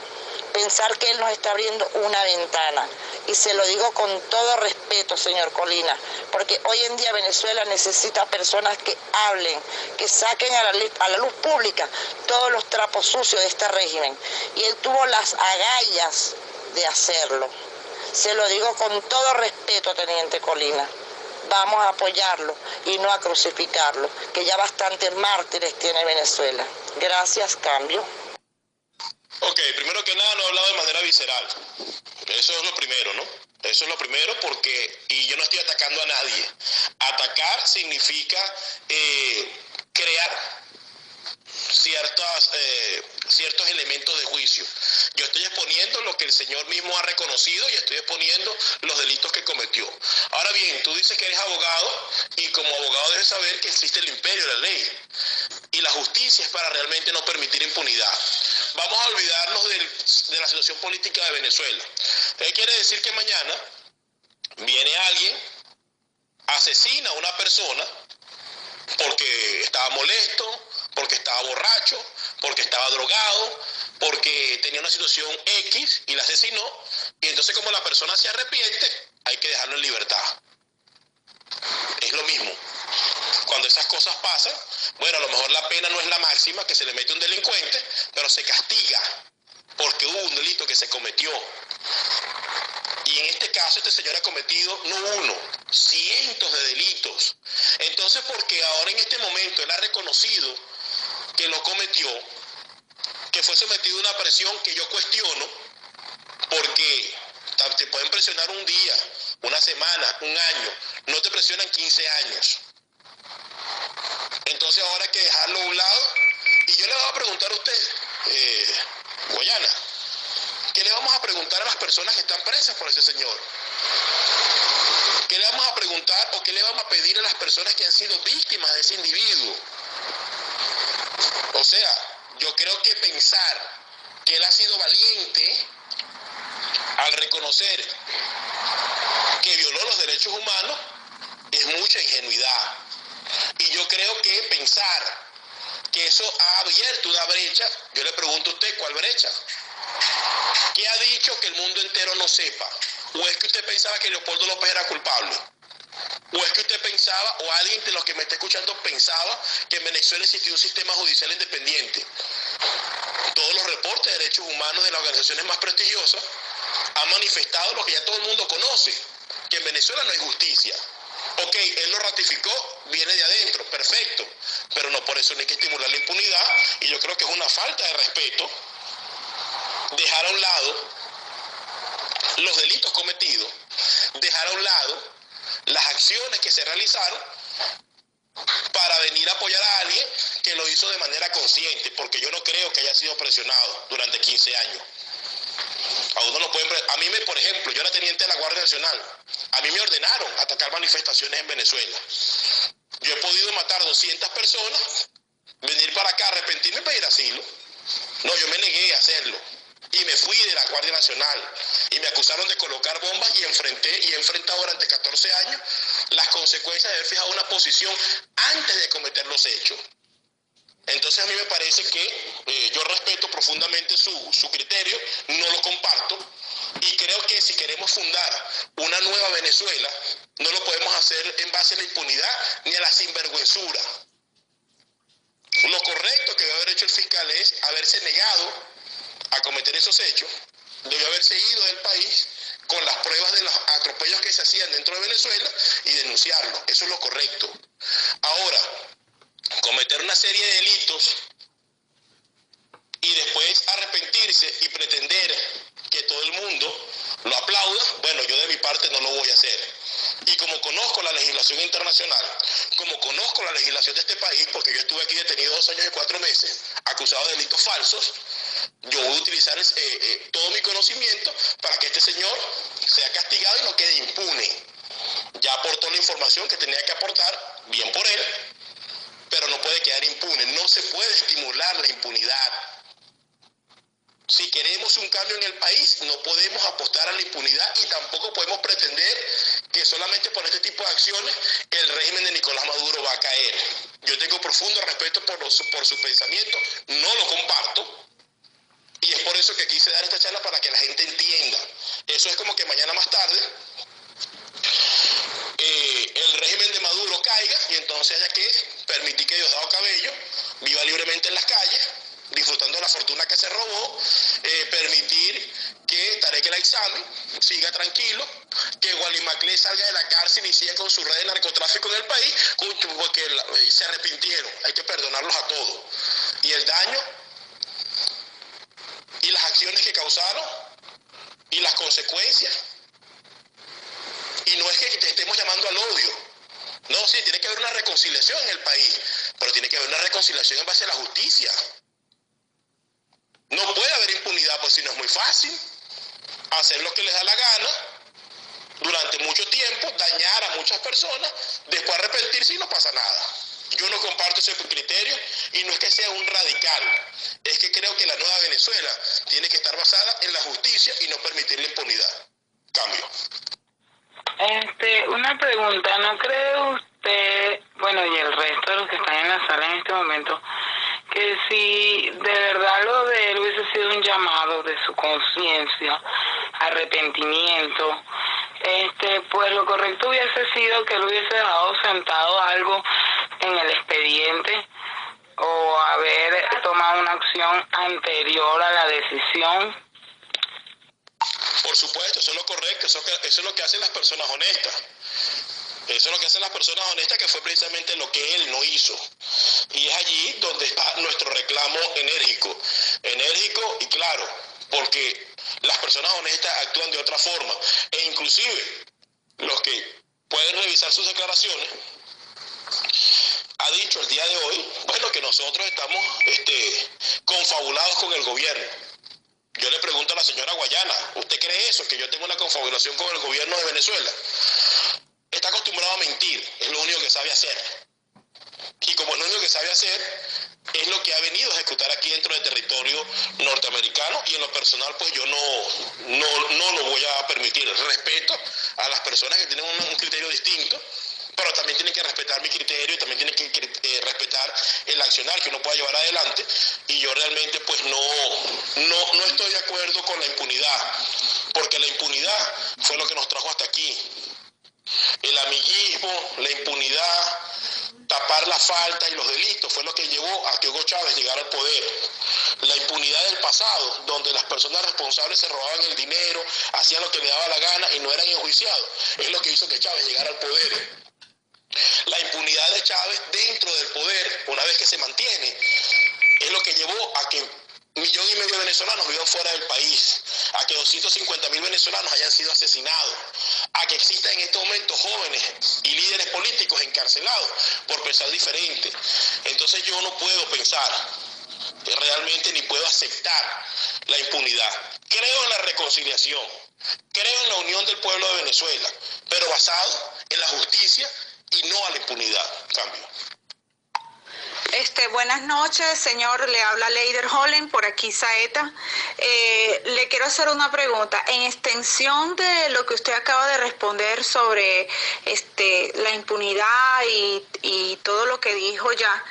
S4: pensar que él nos está abriendo una ventana. Y se lo digo con todo respeto, señor Colina, porque hoy en día Venezuela necesita personas que hablen, que saquen a la luz pública todos los trapos sucios de este régimen. Y él tuvo las agallas de hacerlo. Se lo digo con todo respeto, teniente Colina. Vamos a apoyarlo y no a crucificarlo, que ya bastantes mártires tiene Venezuela. Gracias, cambio.
S2: Ok, primero que nada no he hablado de manera visceral. Eso es lo primero, ¿no? Eso es lo primero y yo no estoy atacando a nadie. Atacar significa crear ciertos elementos de juicio. Yo estoy exponiendo lo que el Señor mismo ha reconocido y estoy exponiendo los delitos que cometió. Ahora bien, tú dices que eres abogado y como abogado debes saber que existe el imperio de la ley y la justicia es para realmente no permitir impunidad. Vamos a olvidarnos de la situación política de Venezuela. ¿Qué quiere decir? Que mañana viene alguien, asesina a una persona porque estaba molesto, porque estaba borracho, porque estaba drogado, porque tenía una situación X y la asesinó, y entonces como la persona se arrepiente, hay que dejarlo en libertad. Es lo mismo. Cuando esas cosas pasan, bueno, a lo mejor la pena no es la máxima que se le mete a un delincuente, pero se castiga porque hubo un delito que se cometió. Y en este caso este señor ha cometido no uno, cientos de delitos. Entonces, porque ahora en este momento él ha reconocido que lo cometió, que fue sometido a una presión que yo cuestiono, porque te pueden presionar un día, una semana, un año, no te presionan 15 años. Entonces ahora hay que dejarlo a un lado. Y yo le voy a preguntar a usted, Guayana, ¿qué le vamos a preguntar a las personas que están presas por ese señor? ¿Qué le vamos a preguntar o qué le vamos a pedir a las personas que han sido víctimas de ese individuo? O sea, yo creo que pensar que él ha sido valiente al reconocer que violó los derechos humanos es mucha ingenuidad. Y yo creo que pensar que eso ha abierto una brecha, yo le pregunto a usted, ¿cuál brecha? ¿Qué ha dicho que el mundo entero no sepa? ¿O es que usted pensaba que Leopoldo López era culpable? ¿O es que usted pensaba, o alguien de los que me está escuchando pensaba, que en Venezuela existía un sistema judicial independiente? Todos los reportes de derechos humanos de las organizaciones más prestigiosas han manifestado lo que ya todo el mundo conoce, que en Venezuela no hay justicia. Ok, él lo ratificó, viene de adentro, perfecto, pero no por eso no hay que estimular la impunidad, y yo creo que es una falta de respeto dejar a un lado los delitos cometidos, dejar a un lado las acciones que se realizaron para venir a apoyar a alguien que lo hizo de manera consciente, porque yo no creo que haya sido presionado durante 15 años. A mí, por ejemplo, yo era teniente de la Guardia Nacional, a mí me ordenaron atacar manifestaciones en Venezuela. Yo he podido matar 200 personas, venir para acá, arrepentirme y pedir asilo. No, yo me negué a hacerlo. Y me fui de la Guardia Nacional. Y me acusaron de colocar bombas y he enfrentado durante 14 años las consecuencias de haber fijado una posición antes de cometer los hechos. Entonces a mí me parece que yo respeto profundamente su criterio, no lo comparto, y creo que si queremos fundar una nueva Venezuela, no lo podemos hacer en base a la impunidad ni a la sinvergüenzura. Lo correcto que debe haber hecho el fiscal es haberse negado a cometer esos hechos, debió haberse ido del país con las pruebas de los atropellos que se hacían dentro de Venezuela y denunciarlo. Eso es lo correcto. Ahora, cometer una serie de delitos y después arrepentirse y pretender que todo el mundo lo aplauda, bueno, yo de mi parte no lo voy a hacer. Y como conozco la legislación internacional, como conozco la legislación de este país, porque yo estuve aquí detenido 2 años y 4 meses, acusado de delitos falsos, yo voy a utilizar todo mi conocimiento para que este señor sea castigado y no quede impune. Ya aportó la información que tenía que aportar, bien por él, pero no puede quedar impune. No se puede estimular la impunidad. Si queremos un cambio en el país, no podemos apostar a la impunidad y tampoco podemos pretender que solamente por este tipo de acciones el régimen de Nicolás Maduro va a caer. Yo tengo profundo respeto por su pensamiento, no lo comparto, y es por eso que quise dar esta charla para que la gente entienda. Eso es como que mañana más tarde el régimen de Maduro caiga y entonces haya que permitir que Diosdado Cabello viva libremente en las calles, disfrutando de la fortuna que se robó, permitir que Tarek El Aissami siga tranquilo, que Wally Maclé salga de la cárcel y siga con su red de narcotráfico en el país, porque se arrepintieron, hay que perdonarlos a todos. Y el daño y las acciones que causaron y las consecuencias. Y no es que te estemos llamando al odio. No, sí, tiene que haber una reconciliación en el país, pero tiene que haber una reconciliación en base a la justicia. No puede haber impunidad, pues si no es muy fácil hacer lo que les da la gana durante mucho tiempo, dañar a muchas personas, después arrepentirse y no pasa nada. Yo no comparto ese criterio y no es que sea un radical, es que creo que la nueva Venezuela tiene que estar basada en la justicia y no permitir la impunidad. Cambio.
S1: Una pregunta, ¿no cree usted, bueno, y el resto de los que están en la sala en este momento, que si de verdad lo de él hubiese sido un llamado de su conciencia, arrepentimiento, pues lo correcto hubiese sido que él hubiese dejado sentado algo en el expediente o haber tomado una acción anterior a la decisión?
S2: Por supuesto, eso es lo correcto, eso es lo que hacen las personas honestas. Eso es lo que hacen las personas honestas, que fue precisamente lo que él no hizo. Y es allí donde está nuestro reclamo enérgico y claro, porque las personas honestas actúan de otra forma. E inclusive, los que pueden revisar sus declaraciones, ha dicho el día de hoy, bueno, que nosotros estamos confabulados con el gobierno. Yo le pregunto a la señora Guayana, ¿usted cree eso, que yo tengo una confabulación con el gobierno de Venezuela? Está acostumbrado a mentir, es lo único que sabe hacer. Y como es lo único que sabe hacer, es lo que ha venido a ejecutar aquí dentro del territorio norteamericano, y en lo personal pues yo no lo voy a permitir. Respeto a las personas que tienen un criterio distinto, pero también tienen que respetar mi criterio y también tienen que respetar el accionar que uno pueda llevar adelante, y yo realmente pues no estoy de acuerdo con la impunidad, porque la impunidad fue lo que nos trajo hasta aquí. El amiguismo, la impunidad, tapar la falta y los delitos fue lo que llevó a que Hugo Chávez llegara al poder. La impunidad del pasado, donde las personas responsables se robaban el dinero, hacían lo que le daba la gana y no eran enjuiciados, es lo que hizo que Chávez llegara al poder. La impunidad de Chávez dentro del poder, una vez que se mantiene, es lo que llevó a que 1,5 millones de venezolanos vivan fuera del país, a que 250.000 venezolanos hayan sido asesinados, a que existan en estos momentos jóvenes y líderes políticos encarcelados por pensar diferente. Entonces yo no puedo pensar realmente, ni puedo aceptar la impunidad. Creo en la reconciliación, creo en la unión del pueblo de Venezuela, pero basado en la justicia y no a la impunidad. Cambio.
S5: Buenas noches, señor. Le habla Leider Hollen, por aquí Saeta. Le quiero hacer una pregunta. En extensión de lo que usted acaba de responder sobre la impunidad y todo lo que dijo ya,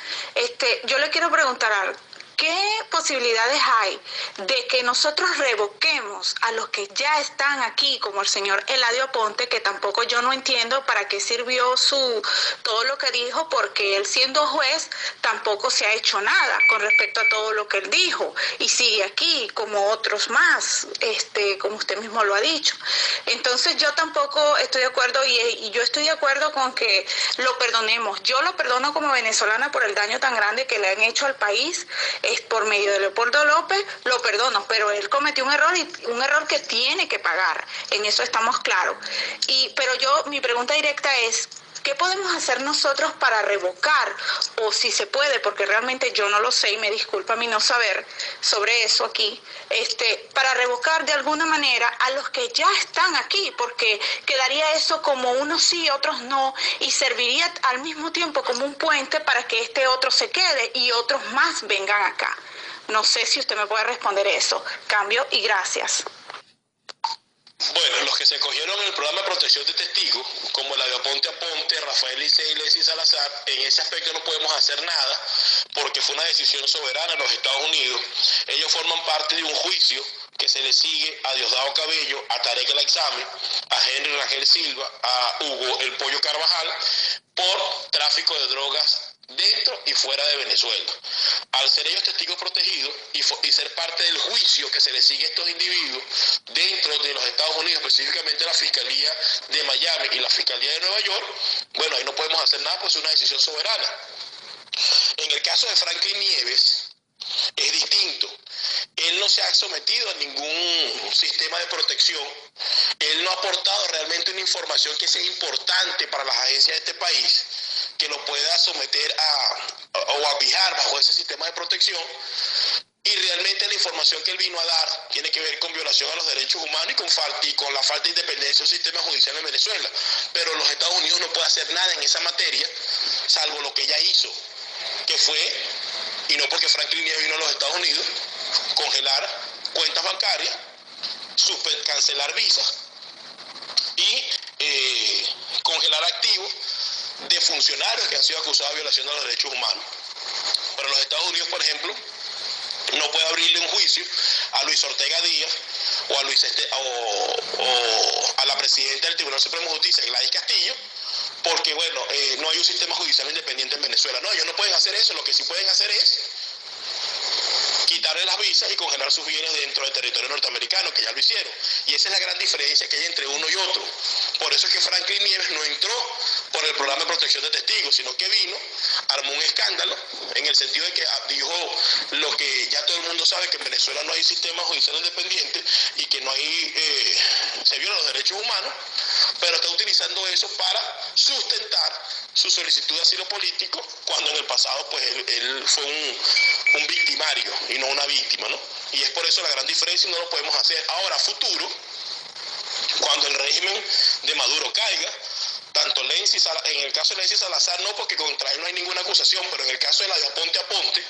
S5: yo le quiero preguntar algo. ¿Qué posibilidades hay de que nosotros revoquemos a los que ya están aquí, como el señor Eladio Aponte, que tampoco yo no entiendo para qué sirvió todo lo que dijo, porque él siendo juez tampoco se ha hecho nada con respecto a todo lo que él dijo y sigue aquí como otros más, como usted mismo lo ha dicho? Entonces yo tampoco estoy de acuerdo y yo estoy de acuerdo con que lo perdonemos. Yo lo perdono como venezolana por el daño tan grande que le han hecho al país. Por medio de Leopoldo López, lo perdono, pero él cometió un error, y un error que tiene que pagar, en eso estamos claros. Pero mi pregunta directa es, ¿Qué podemos hacer nosotros para revocar, o si se puede, porque realmente yo no lo sé y me disculpa mi no saber sobre eso aquí, para revocar de alguna manera a los que ya están aquí, porque quedaría eso como unos sí, otros no, y serviría al mismo tiempo como un puente para que este otro se quede y otros más vengan acá? No sé si usted me puede responder eso. Cambio y gracias.
S2: Bueno, los que se cogieron en el programa de protección de testigos, como la de Aponte a Ponte, Rafael Licey y Leslie Salazar, en ese aspecto no podemos hacer nada porque fue una decisión soberana de los Estados Unidos. Ellos forman parte de un juicio que se le sigue a Diosdado Cabello, a Tarek El Aizami, a Henry Rangel Silva, a Hugo El Pollo Carvajal, por tráfico de drogas dentro y fuera de Venezuela. Al ser ellos testigos protegidos y ser parte del juicio que se le sigue a estos individuos dentro de los Estados Unidos, específicamente la Fiscalía de Miami y la Fiscalía de Nueva York, bueno, ahí no podemos hacer nada, pues es una decisión soberana. En el caso de Franklin Nieves, es distinto. Él no se ha sometido a ningún sistema de protección. Él no ha aportado realmente una información que sea importante para las agencias de este país, que lo pueda someter o abijar bajo ese sistema de protección. Y realmente la información que él vino a dar tiene que ver con violación a los derechos humanos y con la falta de independencia del sistema judicial en Venezuela. Pero los Estados Unidos no puede hacer nada en esa materia, salvo lo que ella hizo, que fue, y no porque Franklin Nieves vino a los Estados Unidos, congelar cuentas bancarias, cancelar visas y congelar activos de funcionarios que han sido acusados de violación de los derechos humanos. Pero los Estados Unidos, por ejemplo, no puede abrirle un juicio a Luis Ortega Díaz o a la presidenta del Tribunal Supremo de Justicia, Gladys Castillo, porque, bueno, no hay un sistema judicial independiente en Venezuela. No, ellos no pueden hacer eso. Lo que sí pueden hacer es quitarle las visas y congelar sus bienes dentro del territorio norteamericano, que ya lo hicieron. Y esa es la gran diferencia que hay entre uno y otro. Por eso es que Franklin Nieves no entró por el programa de protección de testigos, sino que vino, armó un escándalo, en el sentido de que dijo lo que ya todo el mundo sabe, que en Venezuela no hay sistema judicial independiente y que no hay, se violan los derechos humanos, pero está utilizando eso para sustentar su solicitud de asilo político, cuando en el pasado pues él fue un victimario y no una víctima, ¿no? Y es por eso la gran diferencia y no lo podemos hacer. Ahora, futuro, cuando el régimen de Maduro caiga, tanto en el caso de Leslie Salazar no, porque contra él no hay ninguna acusación, pero en el caso de la de Aponte a Ponte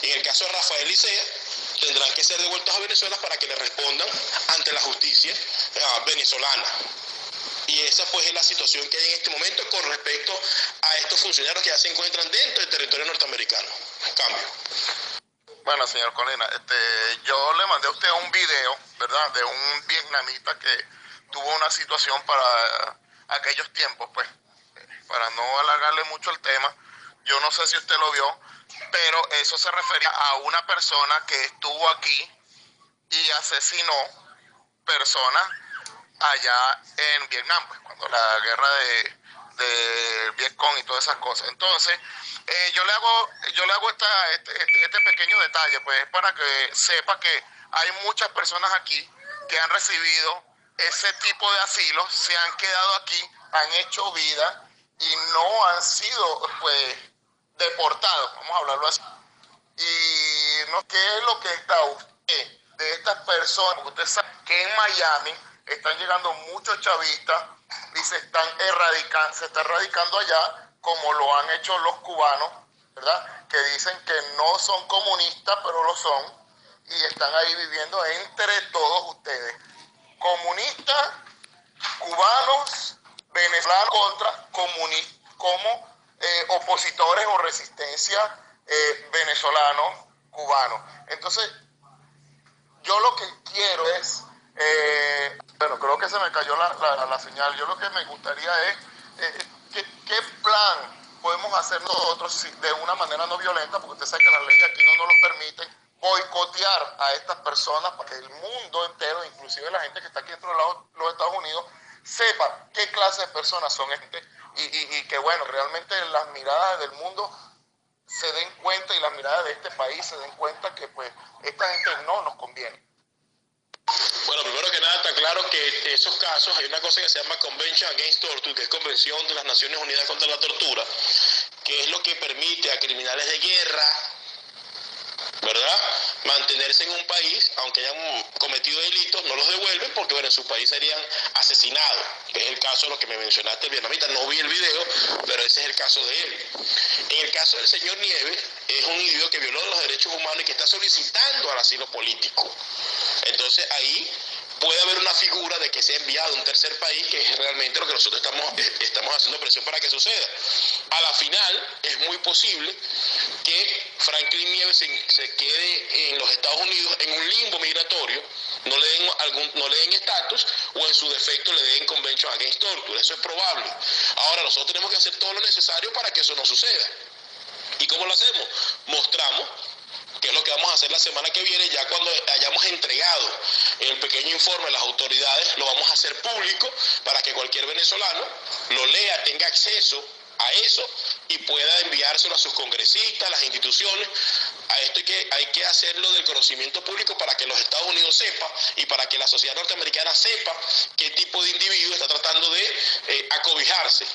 S2: y en el caso de Rafael Licea, tendrán que ser devueltos a Venezuela para que le respondan ante la justicia venezolana. Y esa pues es la situación que hay en este momento con respecto a estos funcionarios que ya se encuentran dentro del territorio norteamericano. Cambio.
S3: Bueno, señor Colina, yo le mandé a usted un video, ¿verdad?, de un vietnamita que tuvo una situación para aquellos tiempos, pues, para no alargarle mucho el tema. Yo no sé si usted lo vio, pero eso se refería a una persona que estuvo aquí y asesinó personas allá en Vietnam, pues, cuando la guerra de Vietcong y todas esas cosas. Entonces, yo le hago este pequeño detalle, pues, para que sepa que hay muchas personas aquí que han recibido ese tipo de asilo, se han quedado aquí, han hecho vida y no han sido, pues, deportados, vamos a hablarlo así. Y no, ¿qué es lo que está usted de estas personas? Porque usted sabe que en Miami están llegando muchos chavistas y se está erradicando allá, como lo han hecho los cubanos, ¿verdad?, que dicen que no son comunistas, pero lo son, y están ahí viviendo entre todos ustedes. Comunistas, cubanos, venezolanos contra comunistas, como opositores o resistencia venezolanos, cubanos. Entonces, yo lo que quiero es, bueno, creo que se me cayó la señal. Yo lo que me gustaría es, ¿qué plan podemos hacer nosotros de una manera no violenta? Porque usted sabe que las leyes aquí no nos lo permiten, boicotear a estas personas para que el mundo entero, inclusive la gente que está aquí dentro de los Estados Unidos, sepa qué clase de personas son y que, bueno, realmente las miradas del mundo se den cuenta y las miradas de este país se den cuenta que, pues, esta gente no nos conviene.
S2: Bueno, primero que nada está claro claro que esos casos, hay una cosa que se llama Convention Against Torture, que es Convención de las Naciones Unidas contra la Tortura, que es lo que permite a criminales de guerra, ¿verdad?, mantenerse en un país, aunque hayan cometido delitos, no los devuelven porque, bueno, en su país serían asesinados, que es el caso de lo que me mencionaste, el vietnamita. No vi el video, pero ese es el caso de él. En el caso del señor Nieves, es un individuo que violó los derechos humanos y que está solicitando el asilo político. Entonces, ahí puede haber una figura de que sea enviado a un tercer país, que es realmente lo que nosotros estamos haciendo presión para que suceda. A la final, es muy posible que Franklin Nieves se quede en los Estados Unidos en un limbo migratorio, no le den estatus, o en su defecto le den Convention Against Torture. Eso es probable. Ahora, nosotros tenemos que hacer todo lo necesario para que eso no suceda. ¿Y cómo lo hacemos? Mostramos, que es lo que vamos a hacer la semana que viene, ya cuando hayamos entregado el pequeño informe a las autoridades, lo vamos a hacer público para que cualquier venezolano lo lea, tenga acceso a eso y pueda enviárselo a sus congresistas, a las instituciones. A esto hay que hacerlo del conocimiento público para que los Estados Unidos sepan y para que la sociedad norteamericana sepa qué tipo de individuo está tratando de acobijarse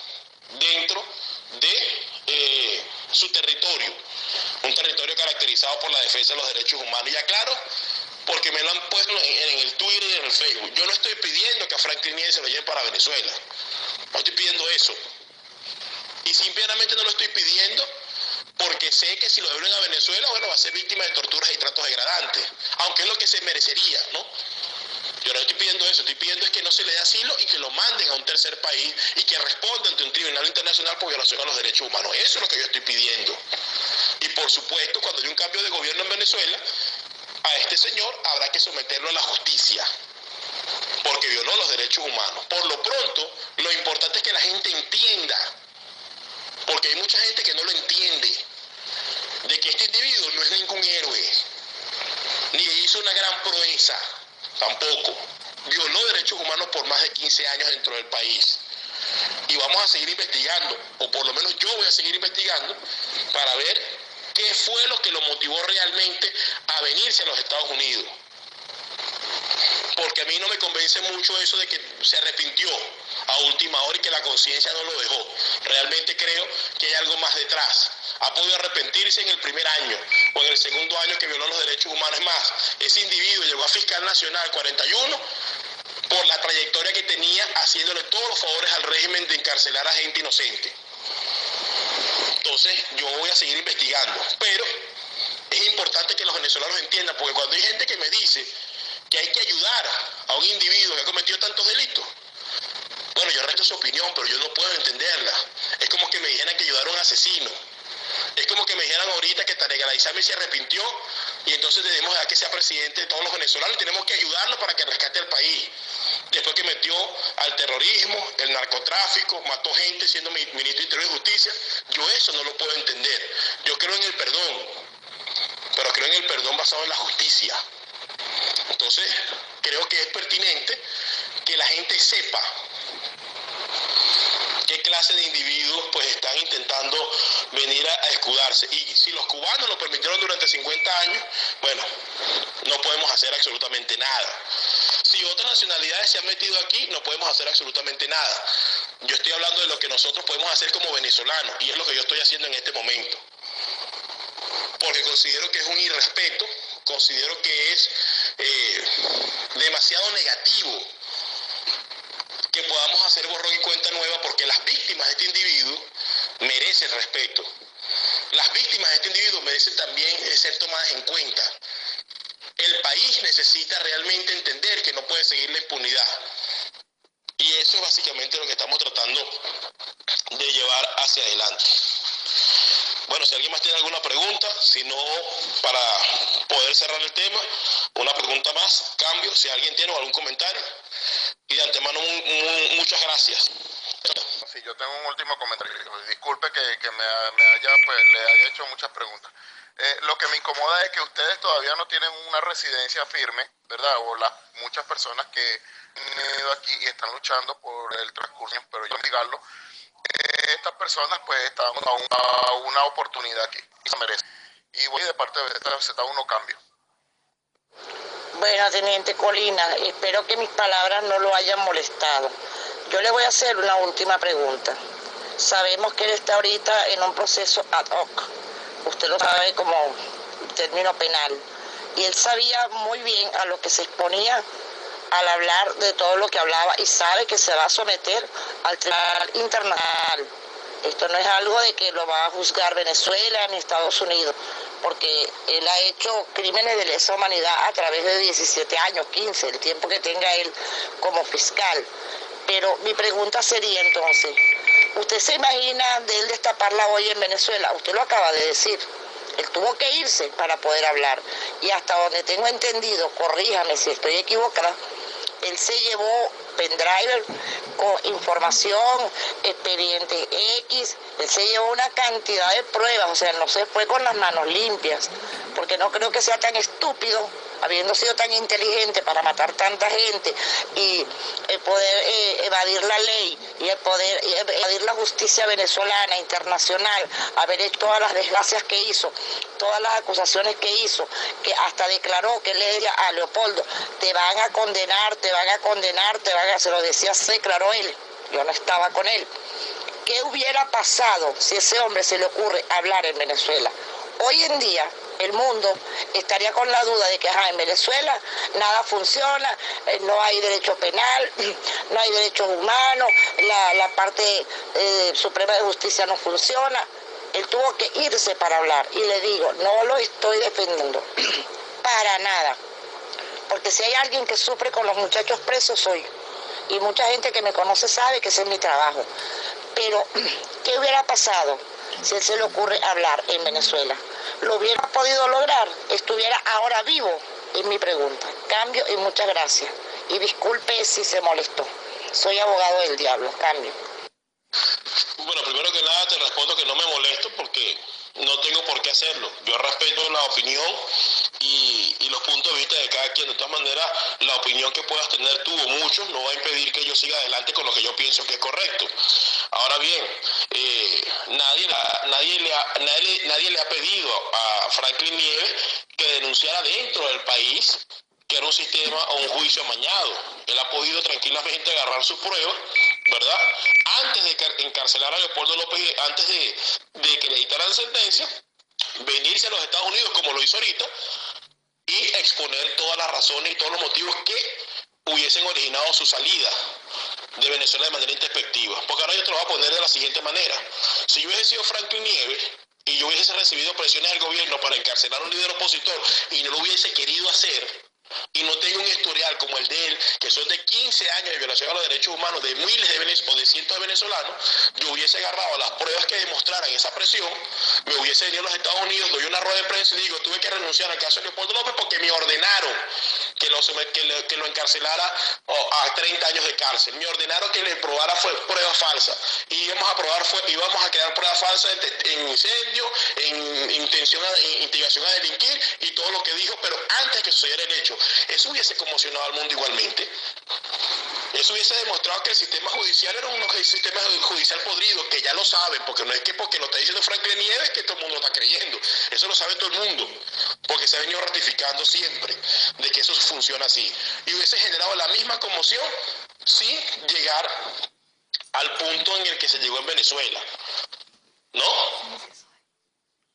S2: dentro de su territorio, un territorio caracterizado por la defensa de los derechos humanos. Y aclaro, porque me lo han puesto en el Twitter y en el Facebook, yo no estoy pidiendo que a Franklin Nieves se lo lleven para Venezuela, no estoy pidiendo eso, y simplemente no lo estoy pidiendo porque sé que si lo devuelven a Venezuela, bueno, va a ser víctima de torturas y tratos degradantes, aunque es lo que se merecería, ¿no? Yo no estoy pidiendo eso, estoy pidiendo es que no se le dé asilo y que lo manden a un tercer país y que responda ante un tribunal internacional por violación a los derechos humanos. Eso es lo que yo estoy pidiendo. Y por supuesto, cuando haya un cambio de gobierno en Venezuela, a este señor habrá que someterlo a la justicia, porque violó los derechos humanos. Por lo pronto, lo importante es que la gente entienda, porque hay mucha gente que no lo entiende, de que este individuo no es ningún héroe, ni hizo una gran proeza. Tampoco. Violó derechos humanos por más de 15 años dentro del país. Y vamos a seguir investigando, o por lo menos yo voy a seguir investigando, para ver qué fue lo que lo motivó realmente a venirse a los Estados Unidos. Porque a mí no me convence mucho eso de que se arrepintió a última hora y que la conciencia no lo dejó. Realmente creo que hay algo más detrás. Ha podido arrepentirse en el primer año o en el segundo año que violó los derechos humanos. Es más, ese individuo llegó a Fiscal Nacional 41 por la trayectoria que tenía haciéndole todos los favores al régimen de encarcelar a gente inocente. Entonces yo voy a seguir investigando, pero es importante que los venezolanos entiendan, porque cuando hay gente que me dice que hay que ayudar a un individuo que ha cometido tantos delitos, bueno, yo respeto su opinión, pero yo no puedo entenderla. Es como que me dijeran que ayudar a un asesino. Es como que me dijeran ahorita que Tarek El Aissami se arrepintió y entonces debemos dejar que sea presidente de todos los venezolanos y tenemos que ayudarlo para que rescate el país. Después que metió al terrorismo, el narcotráfico, mató gente siendo ministro de Interior y Justicia, yo eso no lo puedo entender. Yo creo en el perdón, pero creo en el perdón basado en la justicia. Entonces, creo que es pertinente que la gente sepa qué clase de individuos pues están intentando venir a escudarse. Y si los cubanos lo permitieron durante 50 años, bueno, no podemos hacer absolutamente nada. Si otras nacionalidades se han metido aquí, no podemos hacer absolutamente nada. Yo estoy hablando de lo que nosotros podemos hacer como venezolanos, y es lo que yo estoy haciendo en este momento. Porque considero que es un irrespeto, considero que es demasiado negativo que podamos hacer borrón y cuenta nueva, porque las víctimas de este individuo merecen respeto. Las víctimas de este individuo merecen también ser tomadas en cuenta. El país necesita realmente entender que no puede seguir la impunidad. Y eso es básicamente lo que estamos tratando de llevar hacia adelante. Bueno, si alguien más tiene alguna pregunta, si no, para poder cerrar el tema, una pregunta más, cambio, si alguien tiene algún comentario. Y de antemano, muchas gracias.
S3: Sí, yo tengo un último comentario. Disculpe que me haya, pues, le haya hecho muchas preguntas. Lo que me incomoda es que ustedes todavía no tienen una residencia firme, ¿verdad? O las muchas personas que han venido aquí y están luchando por el transcurso, pero yo investigarlo. Estas personas pues están a una oportunidad aquí y se merecen. Y voy de parte de esta Z1 Cambio.
S4: Bueno, Teniente Colina, espero que mis palabras no lo hayan molestado. Yo le voy a hacer una última pregunta. Sabemos que él está ahorita en un proceso ad hoc. Usted lo sabe como término penal. Y él sabía muy bien a lo que se exponía al hablar de todo lo que hablaba y sabe que se va a someter al Tribunal Internacional. Esto no es algo de que lo va a juzgar Venezuela ni Estados Unidos, porque él ha hecho crímenes de lesa humanidad a través de 17 años, 15, el tiempo que tenga él como fiscal. Pero mi pregunta sería entonces, ¿usted se imagina de él destapar la olla en Venezuela? Usted lo acaba de decir. Él tuvo que irse para poder hablar. Y hasta donde tengo entendido, corríjame si estoy equivocada, él se llevó pendrive con información, expediente X, él se llevó una cantidad de pruebas, o sea, no se fue con las manos limpias, porque no creo que sea tan estúpido, habiendo sido tan inteligente para matar tanta gente y poder evadir la ley y el poder evadir la justicia venezolana, internacional, haber hecho todas las desgracias que hizo, todas las acusaciones que hizo, que hasta declaró que le decía a Leopoldo, te van a condenar, te van a condenar, se lo decía, se declaró él, yo no estaba con él. ¿Qué hubiera pasado si a ese hombre se le ocurre hablar en Venezuela? Hoy en día el mundo estaría con la duda de que en Venezuela nada funciona, no hay derecho penal, no hay derechos humanos, la parte suprema de justicia no funciona. Él tuvo que irse para hablar y le digo, no lo estoy defendiendo para nada, porque si hay alguien que sufre con los muchachos presos soy yo. Y mucha gente que me conoce sabe que ese es mi trabajo. Pero, ¿qué hubiera pasado si él se le ocurre hablar en Venezuela? ¿Lo hubiera podido lograr? ¿Estuviera ahora vivo? Es mi pregunta. Cambio y muchas gracias. Y disculpe si se molestó. Soy abogado del diablo. Cambio.
S2: Bueno, primero que nada te respondo que no me molesto porque no tengo por qué hacerlo. Yo respeto la opinión y los puntos de vista de cada quien. De todas maneras, la opinión que puedas tener tú o muchos no va a impedir que yo siga adelante con lo que yo pienso que es correcto. Ahora bien, nadie le ha pedido a Franklin Nieves que denunciara dentro del país que era un sistema o un juicio amañado. Él ha podido tranquilamente agarrar sus pruebas, ¿verdad? Antes de encarcelar a Leopoldo López, antes de que le dictaran la sentencia, venirse a los Estados Unidos como lo hizo ahorita y exponer todas las razones y todos los motivos que hubiesen originado su salida de Venezuela de manera introspectiva. Porque ahora yo te lo voy a poner de la siguiente manera. Si yo hubiese sido Franklin Nieves y yo hubiese recibido presiones del gobierno para encarcelar a un líder opositor y no lo hubiese querido hacer, y no tengo un historial como el de él, que son de 15 años de violación a los derechos humanos de miles de venezolanos o de cientos de venezolanos, yo hubiese agarrado las pruebas que demostraran esa presión, me hubiese venido a los Estados Unidos, doy una rueda de prensa y digo, tuve que renunciar al caso de Leopoldo López porque me ordenaron que lo encarcelara a 30 años de cárcel, me ordenaron que le probara pruebas falsas, y íbamos a crear pruebas falsas en incendio, en instigación a delinquir y todo lo que dijo, pero antes que sucediera el hecho. Eso hubiese conmocionado al mundo igualmente. Eso hubiese demostrado que el sistema judicial era un sistema judicial podrido, que ya lo saben, porque no es que porque lo está diciendo Franklin Nieves que todo el mundo lo está creyendo. Eso lo sabe todo el mundo, porque se ha venido ratificando siempre de que eso funciona así. Y hubiese generado la misma conmoción sin llegar al punto en el que se llegó en Venezuela, ¿no?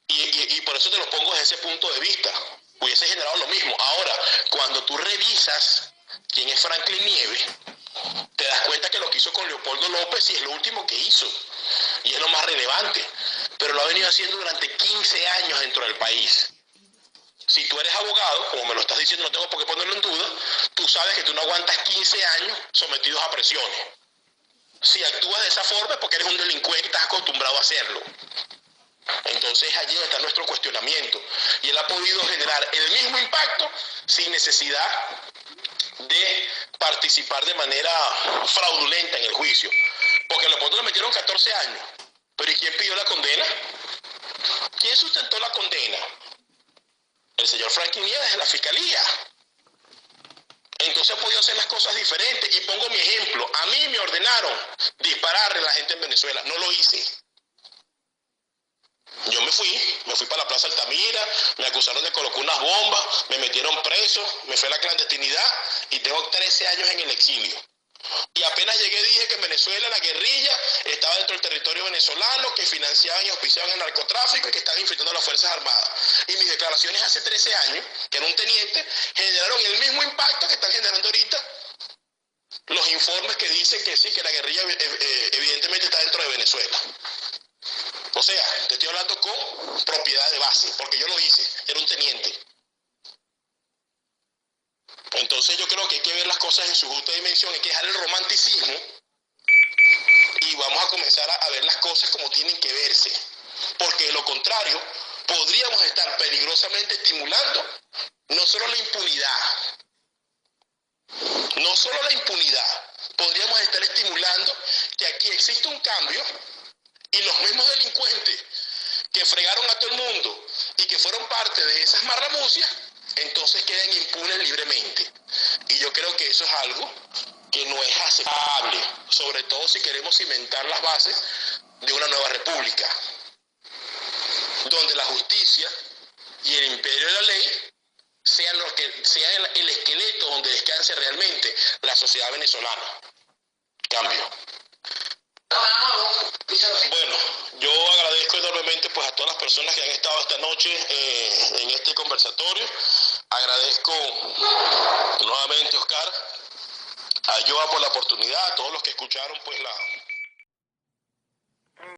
S2: Y por eso te lo pongo desde ese punto de vista. Hubiese generado lo mismo. Ahora, cuando tú revisas quién es Franklin Nieves, te das cuenta que lo que hizo con Leopoldo López sí es lo último que hizo y es lo más relevante, pero lo ha venido haciendo durante 15 años dentro del país. Si tú eres abogado, como me lo estás diciendo, no tengo por qué ponerlo en duda, tú sabes que tú no aguantas 15 años sometidos a presiones. Si actúas de esa forma es porque eres un delincuente y estás acostumbrado a hacerlo. Entonces allí donde está nuestro cuestionamiento, y él ha podido generar el mismo impacto sin necesidad de participar de manera fraudulenta en el juicio, porque a Leopoldo le metieron 14 años, pero ¿y quién pidió la condena? ¿Quién sustentó la condena? El señor Franklin Nieves de la Fiscalía. Entonces ha podido hacer las cosas diferentes, y pongo mi ejemplo. A mí me ordenaron dispararle a la gente en Venezuela, no lo hice. Yo yo me fui para la Plaza Altamira, me acusaron de colocar unas bombas, me metieron preso, me fui a la clandestinidad y tengo 13 años en el exilio. Y apenas llegué dije que en Venezuela la guerrilla estaba dentro del territorio venezolano, que financiaban y auspiciaban el narcotráfico y que estaban infiltrando a las Fuerzas Armadas. Y mis declaraciones hace 13 años, que era un teniente, generaron el mismo impacto que están generando ahorita los informes que dicen que sí, que la guerrilla evidentemente está dentro de Venezuela. O sea, te estoy hablando con propiedad de base, porque yo lo hice, era un teniente. Entonces yo creo que hay que ver las cosas en su justa dimensión, hay que dejar el romanticismo y vamos a comenzar a ver las cosas como tienen que verse, porque de lo contrario podríamos estar peligrosamente estimulando no solo la impunidad, podríamos estar estimulando que aquí existe un cambio y los mismos delincuentes que fregaron a todo el mundo y que fueron parte de esas marramucias, entonces queden impunes libremente. Y yo creo que eso es algo que no es aceptable, sobre todo si queremos cimentar las bases de una nueva república, donde la justicia y el imperio de la ley sean el esqueleto donde descanse realmente la sociedad venezolana. Cambio. Bueno, yo agradezco enormemente pues a todas las personas que han estado esta noche en este conversatorio. Agradezco nuevamente, Oscar, a Joa por la oportunidad, a todos los que escucharon pues